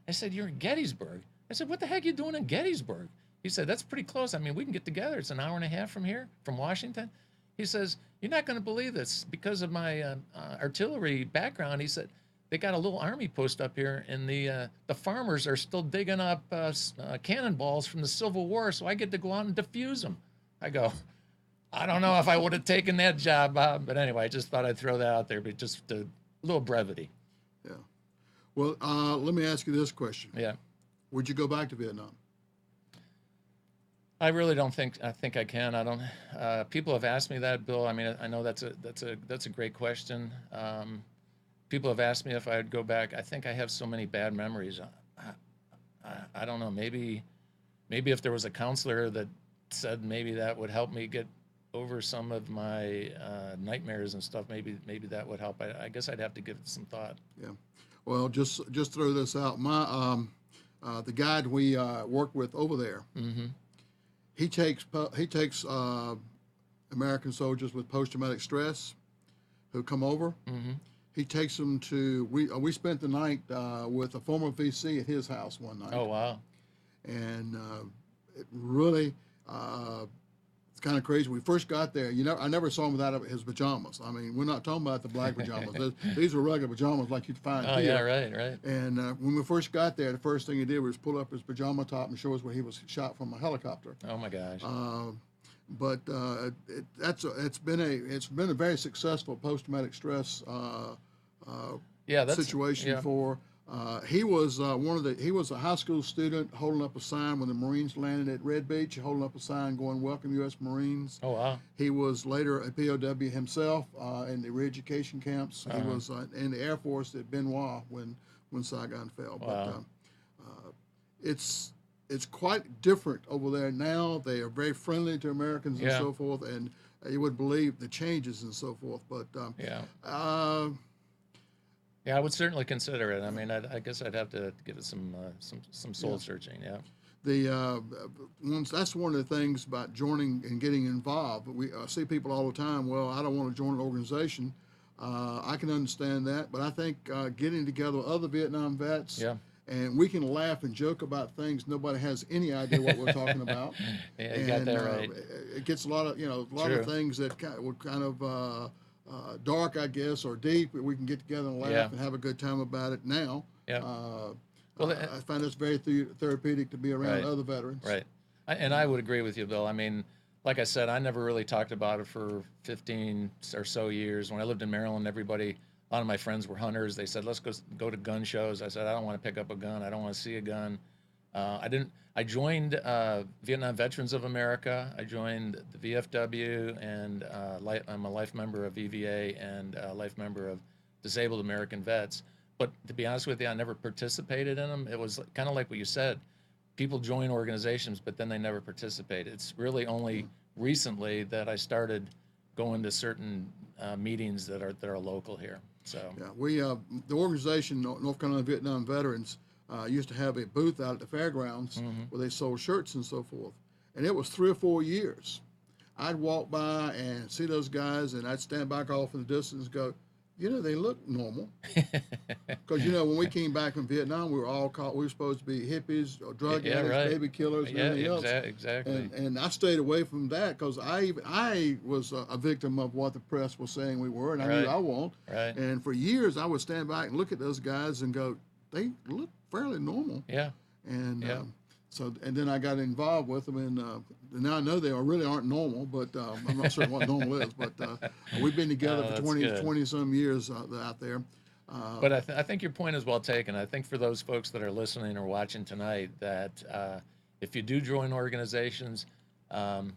I said, "You're in Gettysburg?" I said, "What the heck are you doing in Gettysburg?" He said, "That's pretty close. I mean, we can get together. It's an hour and a half from here, from Washington." He says, "You're not going to believe this. Because of my artillery background," he said, "they got a little Army post up here, and the farmers are still digging up cannonballs from the Civil War, so I get to go out and defuse them." I go, "I don't know if I would have taken that job, Bob." But anyway, I just thought I'd throw that out there, but just a little brevity. Yeah. Well, let me ask you this question. Yeah. Would you go back to Vietnam? I really don't think. I think I can. I don't. People have asked me that, Bill. I mean, I know that's a great question. People have asked me if I'd go back. I think I have so many bad memories. I don't know. Maybe if there was a counselor that said maybe that would help me get over some of my nightmares and stuff, maybe that would help. I guess I'd have to give it some thought. Yeah. Well, just throw this out. My the guide we work with over there. Mm-hmm. He takes American soldiers with post-traumatic stress who come over. Mm-hmm. He takes them to. We spent the night with a former VC at his house one night. Oh wow! And it really it's kind of crazy. When we first got there, I never saw him without his pajamas. I mean, we're not talking about the black pajamas. These were regular pajamas like you'd find here. Oh yeah, right. And when we first got there, the first thing he did was pull up his pajama top and show us where he was shot from a helicopter. Oh my gosh. But it's been a very successful post-traumatic stress situation for. He was he was a high school student holding up a sign when the Marines landed at Red Beach, holding up a sign going "Welcome U.S. Marines." Oh wow! He was later a POW himself in the re-education camps. Uh-huh. He was in the Air Force at Benoit when Saigon fell. Wow. But it's quite different over there now. They are very friendly to Americans and so forth, and you would believe the changes and so forth. But Yeah, I would certainly consider it. I mean, I guess I'd have to give it some soul Yeah. searching. Yeah. The ones that's one of the things about joining and getting involved. We see people all the time. Well, I don't want to join an organization. I can understand that, but I think getting together with other Vietnam vets Yeah. and we can laugh and joke about things nobody has any idea what we're talking about, Yeah, you got and that right. it gets a lot of a lot of True. things that were kind of dark, I guess, or deep. We can get together and Yeah. laugh and have a good time about it now. Yeah. Uh, Well, I find it's very therapeutic to be around right. other veterans. Right. And I would agree with you, Bill. I mean, like I said, I never really talked about it for 15 or so years. When I lived in Maryland, everybody, a lot of my friends were hunters. They said, let's go to gun shows. I said, I don't want to pick up a gun. I don't want to see a gun. I didn't. I joined Vietnam Veterans of America. I joined the VFW, and I'm a life member of EVA and a life member of Disabled American Vets. But to be honest with you, I never participated in them. It was kind of like what you said. People join organizations, but then they never participate. It's really only recently that I started going to certain meetings that are local here. So Yeah, we the organization North Carolina Vietnam Veterans used to have a booth out at the fairgrounds where they sold shirts and so forth, and it was 3 or 4 years. I'd walk by and see those guys, and I'd stand back off in the distance and go, they look normal. Because when we came back from Vietnam, we were all caught. We were supposed to be hippies or drug yeah, addicts, right. baby killers, and Yeah, everything else. exactly. And I stayed away from that because I was a victim of what the press was saying we were, and I knew Right. I won't. Right. And for years, I would stand back and look at those guys and go, they look fairly normal. Yeah. And Yeah. and then I got involved with them, and now I know they really aren't normal, but I'm not certain what normal is. But we've been together Oh, for that's 20, good. 20 some years out there. But I think your point is well taken. I think for those folks that are listening or watching tonight, that if you do join organizations, um,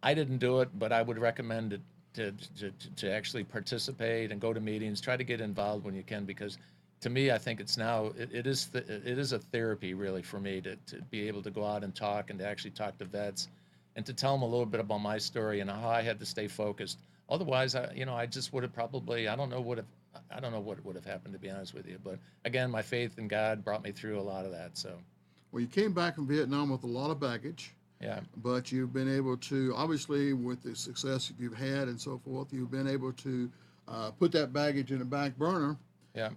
I didn't do it, but I would recommend it to actually participate and go to meetings. Try to get involved when you can, because to me, I think it's now it is a therapy really for me to be able to go out and talk and to actually talk to vets and to tell them a little bit about my story and how I had to stay focused. Otherwise, I just would have probably I don't know what would have happened, to be honest with you. But again, my faith in God brought me through a lot of that. So Well, you came back from Vietnam with a lot of baggage, yeah, but you've been able to, obviously, with the success you've had and so forth, you've been able to put that baggage in the back burner. yeah,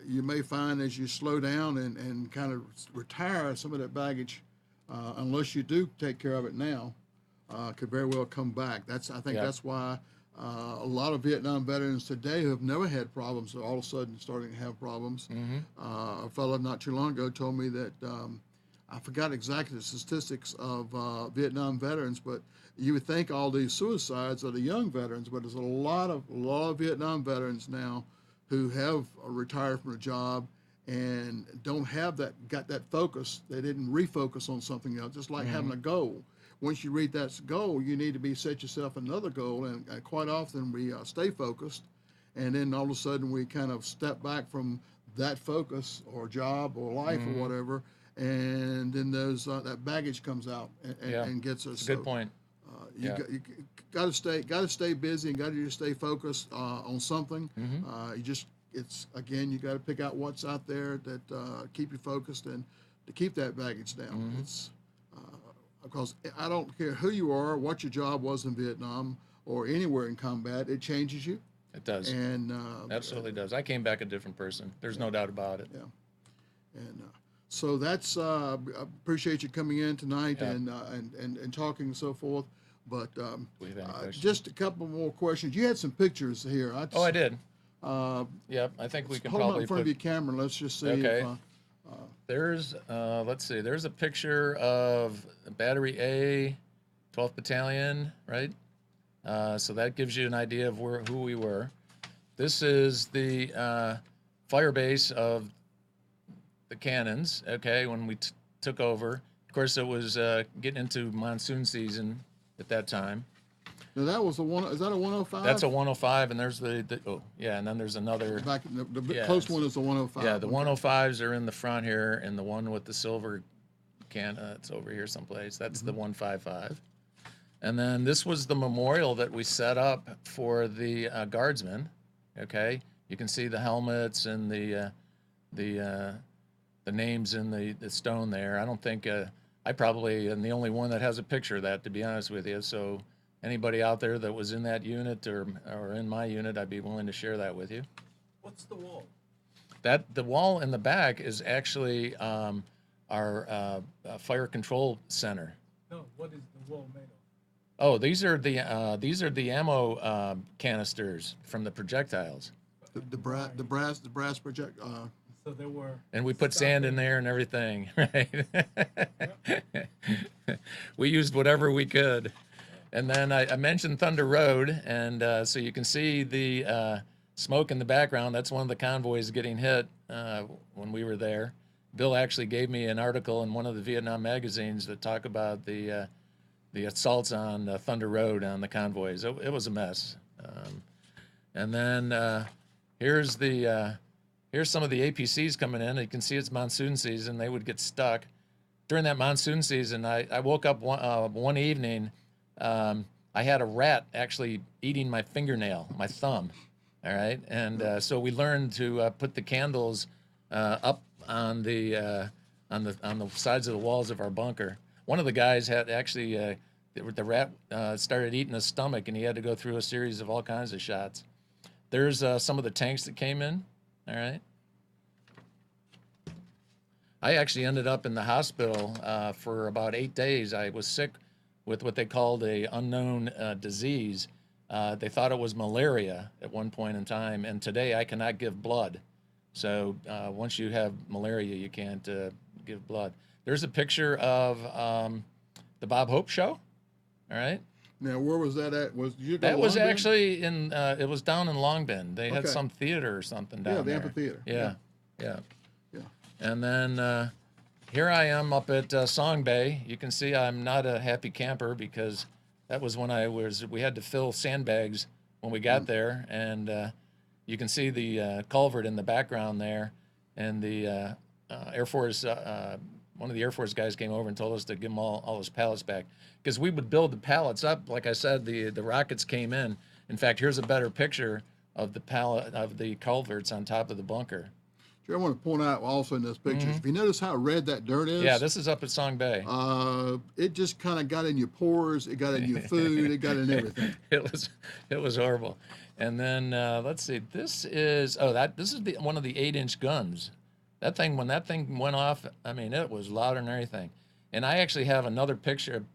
You may find as you slow down and kind of retire some of that baggage, unless you do take care of it now, could very well come back. I think yeah, that's why a lot of Vietnam veterans today who have never had problems are all of a sudden starting to have problems. A fellow not too long ago told me that I forgot exactly the statistics of Vietnam veterans, but you would think all these suicides are the young veterans, but there's a lot of Vietnam veterans now who have retired from a job and don't have got that focus. They didn't refocus on something else, just like having a goal. Once you reach that goal, you need to set yourself another goal, and quite often we stay focused, and then all of a sudden we kind of step back from that focus or job or life or whatever, and then that baggage comes out yeah. and gets us. It's a good point. Yeah. You got to stay busy and got to stay focused on something. You got to pick out what's out there that keep you focused and to keep that baggage down. It's because I don't care who you are, what your job was in Vietnam or anywhere in combat, it changes you. It does. And Absolutely does. I came back a different person. There's no doubt about it. yeah, and so that's I appreciate you coming in tonight Yeah. and talking and so forth. But Do we have any questions? just a couple more questions. You had some pictures here. Oh, I did. Uh, Yep. I think we can hold them up probably in front of put. your camera. Let's just see. Okay. If, There's, let's see. There's a picture of Battery A, 12th Battalion, right? So that gives you an idea of who we were. This is the fire base of the cannons. Okay, when we took over. Of course, it was getting into monsoon season at that time. now that was the one. Is that a 105? That's a 105, and there's and then there's another. Back the Yeah, close one is the 105. Yeah, the Okay. 105s are in the front here, and the one with the silver can, it's over here someplace. That's the 155. And then this was the memorial that we set up for the guardsmen. Okay, You can see the helmets and the names in the stone there. I don't think I probably am the only one that has a picture of that, to be honest with you. So anybody out there that was in that unit or in my unit, I'd be willing to share that with you. What's the wall? That the wall in the back is actually our fire control center. No, what is the wall made of? Oh, these are the ammo canisters from the projectiles, The brass project. So there were. and we put sand in there and everything. Right? We used whatever we could, and then I mentioned Thunder Road, and so you can see the smoke in the background. That's one of the convoys getting hit when we were there. Bill actually gave me an article in one of the Vietnam magazines that talk about the assaults on Thunder Road on the convoys. It was a mess. And then here's some of the APCs coming in. You can see it's monsoon season. They would get stuck. During that monsoon season, I woke up one evening. I had a rat actually eating my fingernail, my thumb. All right, and so we learned to put the candles up on the sides of the walls of our bunker. One of the guys had actually the rat started eating his stomach, and he had to go through a series of all kinds of shots. There's some of the tanks that came in. All right. I actually ended up in the hospital for about 8 days. I was sick with what they called a unknown disease. They thought it was malaria at one point in time, and today I cannot give blood. So once you have malaria, you can't give blood. There's a picture of the Bob Hope Show. All right. Now, where was that at? That was actually in. It was down in Long Bend. They had Okay. some theater or something down there. Yeah, the amphitheater. Yeah. Yeah. And then here I am up at Song Bay. You can see I'm not a happy camper because that was when we had to fill sandbags when we got there, and you can see the culvert in the background there, and the Air Force. One of the Air Force guys came over and told us to give him all his pallets back because we would build the pallets up. Like I said, the rockets came in. In fact, here's a better picture of the culverts on top of the bunker. I want to point out also in those pictures, if you notice how red that dirt is. Yeah, this is up at Song Bay. It just kind of got in your pores. It got in your food. It got in everything. It was horrible. And then let's see. This is one of the 8-inch guns. When that thing went off, I mean, it was louder than everything. And I actually have another picture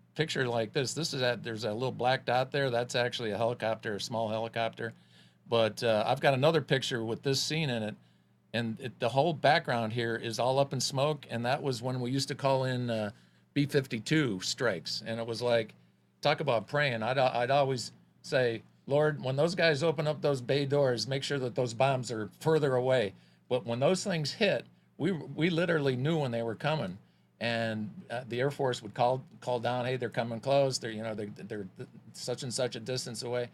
like this. There's a little black dot there. That's actually a helicopter, a small helicopter. But I've got another picture with this scene in it. And the whole background here is all up in smoke. And that was when we used to call in B-52 strikes. And it was like, talk about praying. I'd always say, Lord, when those guys open up those bay doors, make sure that those bombs are further away. But when those things hit, we literally knew when they were coming. And the Air Force would call down, hey, they're coming close. They're such and such a distance away.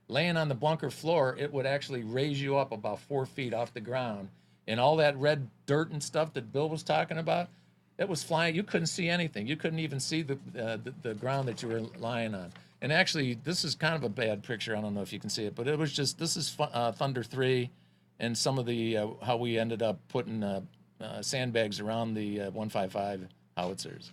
Laying on the bunker floor, it would actually raise you up about 4 feet off the ground. And all that red dirt and stuff that Bill was talking about, it was flying. You couldn't see anything. You couldn't even see the ground that you were lying on. And actually, this is kind of a bad picture. I don't know if you can see it, but it was just, this is Thunder 3 and some of the, how we ended up putting sandbags around the 155 howitzers.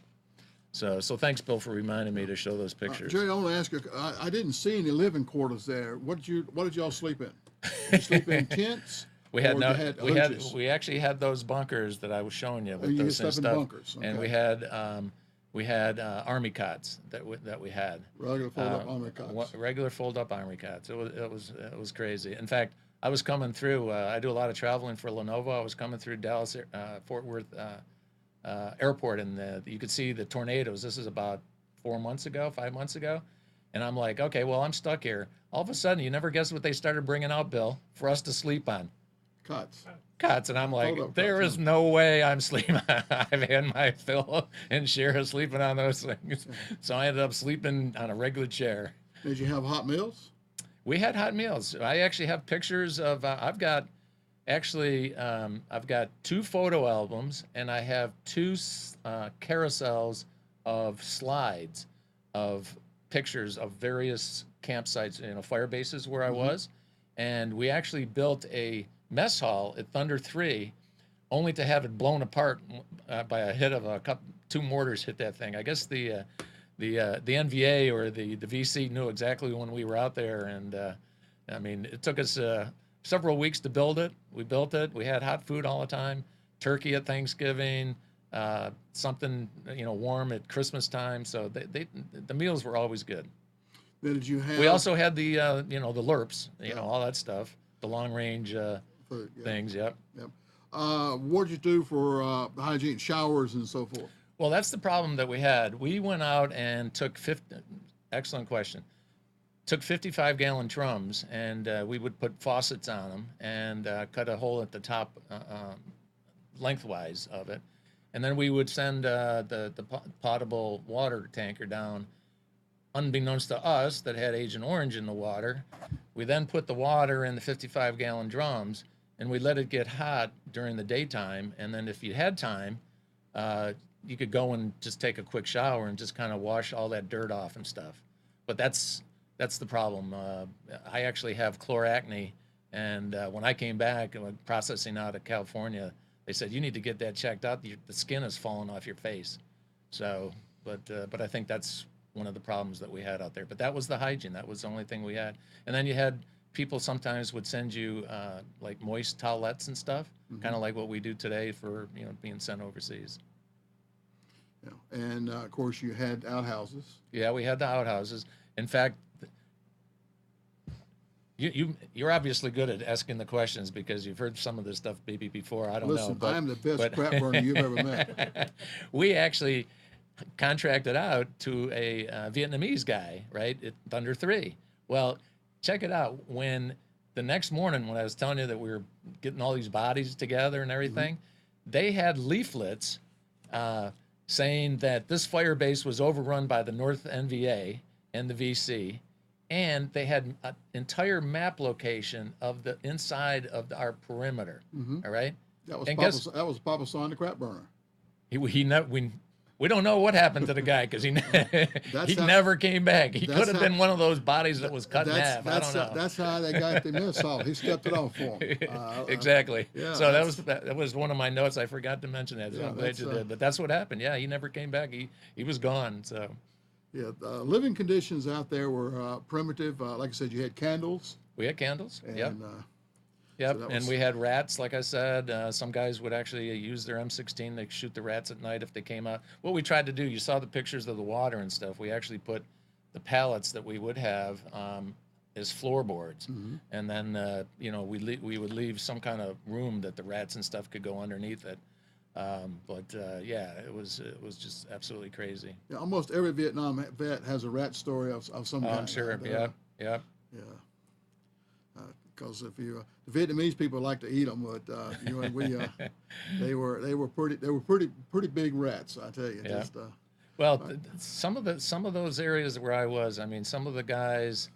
So thanks, Bill, for reminding me to show those pictures. Jerry, I want to ask you, I didn't see any living quarters there. What did y'all sleep in? Did you sleep in tents? We had hutches? we actually had those bunkers that I was showing you with you those slept in stuff, bunkers, okay. And we had army cots that we had. Regular fold-up army cots. Regular fold-up army cots. It was crazy. In fact, I was coming through. I do a lot of traveling for Lenovo. I was coming through Dallas Fort Worth airport, and you could see the tornadoes. This is about 5 months ago, and I'm like, okay, well, I'm stuck here. All of a sudden, you never guess what they started bringing out, Bill, for us to sleep on. Cots, and I'm like, there is no way I'm sleeping. I've had my fill and share of sleeping on those things, so I ended up sleeping on a regular chair. Did you have hot meals? We had hot meals. I actually have pictures of. I've got 2 photo albums, and I have 2 carousels of slides of pictures of various campsites, fire bases where I was, and we actually built a mess hall at Thunder 3, only to have it blown apart by a hit of two mortars hit that thing. I guess the NVA or the VC knew exactly when we were out there, and I mean, it took us several weeks to build it. We built it. We had hot food all the time, turkey at Thanksgiving, something warm at Christmas time. So the meals were always good. Then did you have? We also had the the LURPs, all that stuff, the long range things. Yep. Yep. What did you do for the hygiene, showers and so forth? Well, that's the problem that we had. We went out and took excellent question. Took 55-gallon drums, and we would put faucets on them and cut a hole at the top lengthwise of it. And then we would send the potable water tanker down. Unbeknownst to us, that had Agent Orange in the water. We then put the water in the 55-gallon drums, and we let it get hot during the daytime. And then if you had time, you could go and just take a quick shower and just kind of wash all that dirt off and stuff. But that's the problem. I actually have chloracne, and when I came back processing out of California, they said you need to get that checked out. The skin is falling off your face. So, but I think that's one of the problems that we had out there. But that was the hygiene. That was the only thing we had. And then you had people sometimes would send you like moist towelettes and stuff, kind of like what we do today for being sent overseas. Yeah, and of course you had outhouses. Yeah, we had the outhouses. In fact, you're obviously good at asking the questions because you've heard some of this stuff maybe before. I don't know. Listen, But, I am the best crap burner you've ever met. We actually contracted out to a Vietnamese guy, right, at Thunder 3. Well, check it out. When the next morning, when I was telling you that we were getting all these bodies together and everything, they had leaflets saying that this fire base was overrun by the North NVA and the VC, and they had an entire map location of the inside of our perimeter. All right, That was And that was Papa Son, the crap burner. We don't know what happened to the guy because he never came back. He could have been one of those bodies that was cut in half. I don't know. That's how they got the mess hall. He stepped it on for him. Exactly. yeah, So that was one of my notes. I forgot to mention that. So I'm glad you did. But that's what happened. Yeah, he never came back. He was gone. So. Yeah, living conditions out there were primitive. Like I said, you had candles. We had candles. And, Yep. Yep, and we had rats, like I said. Some guys would actually use their M16 to shoot the rats at night if they came out. What we tried to do, you saw the pictures of the water and stuff. We actually put the pallets that we would have as floorboards, and then we would leave some kind of room that the rats and stuff could go underneath it. Yeah, it was just absolutely crazy. Yeah, almost every Vietnam vet has a rat story of some kind. I'm sure. Yep. Yeah. Because if you the Vietnamese people like to eat them, but they were pretty big rats. I tell you. Yeah. Just, well, some of those areas where I was, I mean, some of the guys,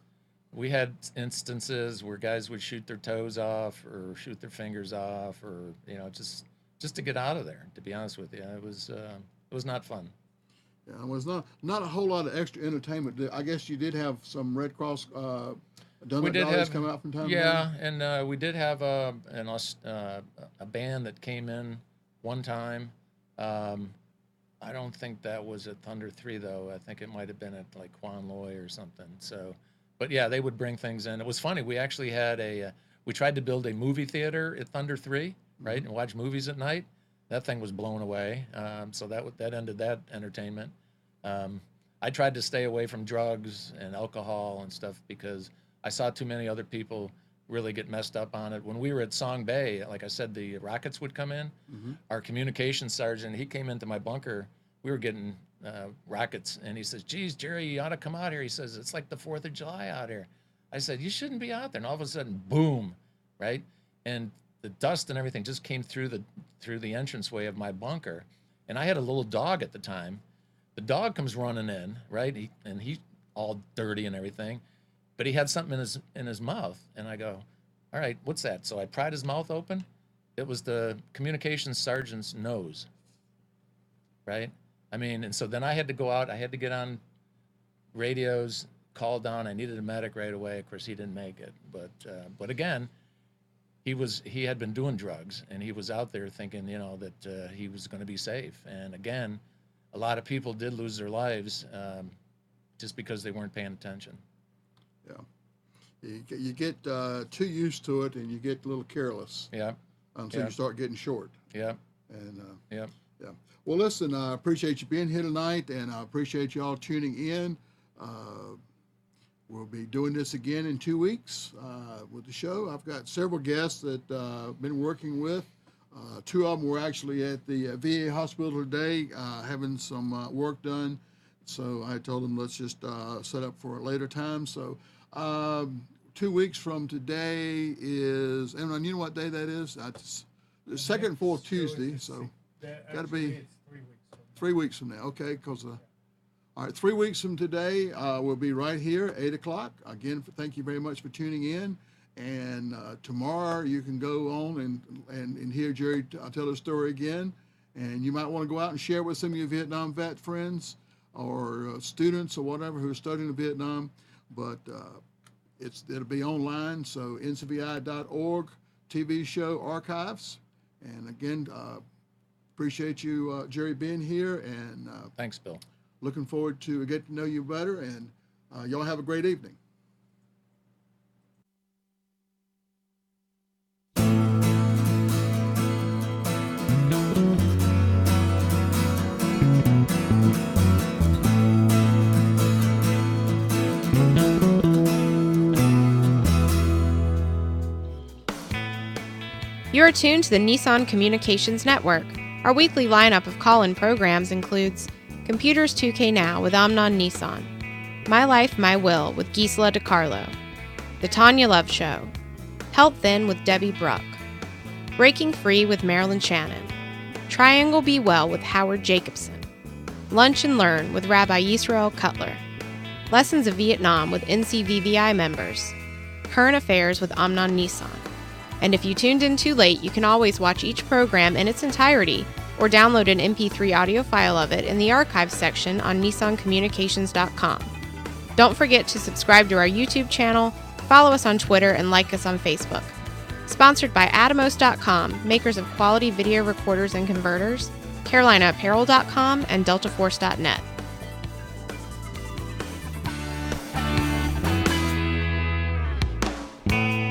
we had instances where guys would shoot their toes off or shoot their fingers off, or just to get out of there. To be honest with you, it was not fun. Yeah, it was not a whole lot of extra entertainment. I guess you did have some Red Cross. We did have come out from time to yeah, time? and we did have a band that came in one time. I don't think that was at Thunder 3 though. I think it might have been at like Quan Loy or something. So, but yeah, they would bring things in. It was funny. We actually had we tried to build a movie theater at Thunder 3, right, and watch movies at night. That thing was blown away. So that ended that entertainment. I tried to stay away from drugs and alcohol and stuff because I saw too many other people really get messed up on it. When we were at Song Bay, like I said, the rockets would come in. Our communications sergeant, he came into my bunker. We were getting rockets, and he says, "Geez, Jerry, you ought to come out here." He says, "It's like the 4th of July out here." I said, "You shouldn't be out there." And all of a sudden, boom, right? And the dust and everything just came through the entranceway of my bunker. And I had a little dog at the time. The dog comes running in, right? He's all dirty and everything. But he had something in his mouth, and I go, "All right, what's that?" So I pried his mouth open. It was the communications sergeant's nose, right? I mean, and so then I had to go out. I had to get on radios, call down. I needed a medic right away. Of course, he didn't make it. But again, he had been doing drugs, and he was out there thinking, that he was going to be safe. And again, a lot of people did lose their lives just because they weren't paying attention. Yeah. You get too used to it, and you get a little careless. Yeah. Until Yeah. you start getting short. Yeah. And Yeah. yeah. Well, listen, I appreciate you being here tonight, and I appreciate you all tuning in. We'll be doing this again in 2 weeks with the show. I've got several guests that I've been working with. Two of them were actually at the VA hospital today having some work done. So I told them, let's just set up for a later time. So 2 weeks from today is, and you know what day that is? The second and fourth Tuesday. So got to be It's 3 weeks from 3 weeks from now. Okay, because all right, 3 weeks from today, we'll be right here, 8 o'clock. Again, thank you very much for tuning in. And tomorrow you can go on and hear Jerry tell the story again. And you might want to go out and share with some of your Vietnam vet friends or students or whatever who are studying in Vietnam. But it'll be online, so ncvi.org, TV show archives. And again, appreciate you, Jerry, being here. And Thanks, Bill. looking forward to getting to know you better, and y'all have a great evening. You are tuned to the Nissan Communications Network. Our weekly lineup of call-in programs includes Computers 2K Now with Amnon Nissan, My Life, My Will with Gisela DiCarlo, The Tanya Love Show, Health Then with Debbie Bruck, Breaking Free with Marilyn Shannon, Triangle Be Well with Howard Jacobson, Lunch and Learn with Rabbi Yisrael Cutler, Lessons of Vietnam with NCVVI members, Current Affairs with Amnon Nissan. And if you tuned in too late, you can always watch each program in its entirety or download an MP3 audio file of it in the archives section on nissancommunications.com. Don't forget to subscribe to our YouTube channel, follow us on Twitter, and like us on Facebook. Sponsored by Atomos.com, makers of quality video recorders and converters, CarolinaApparel.com, and DeltaForce.net.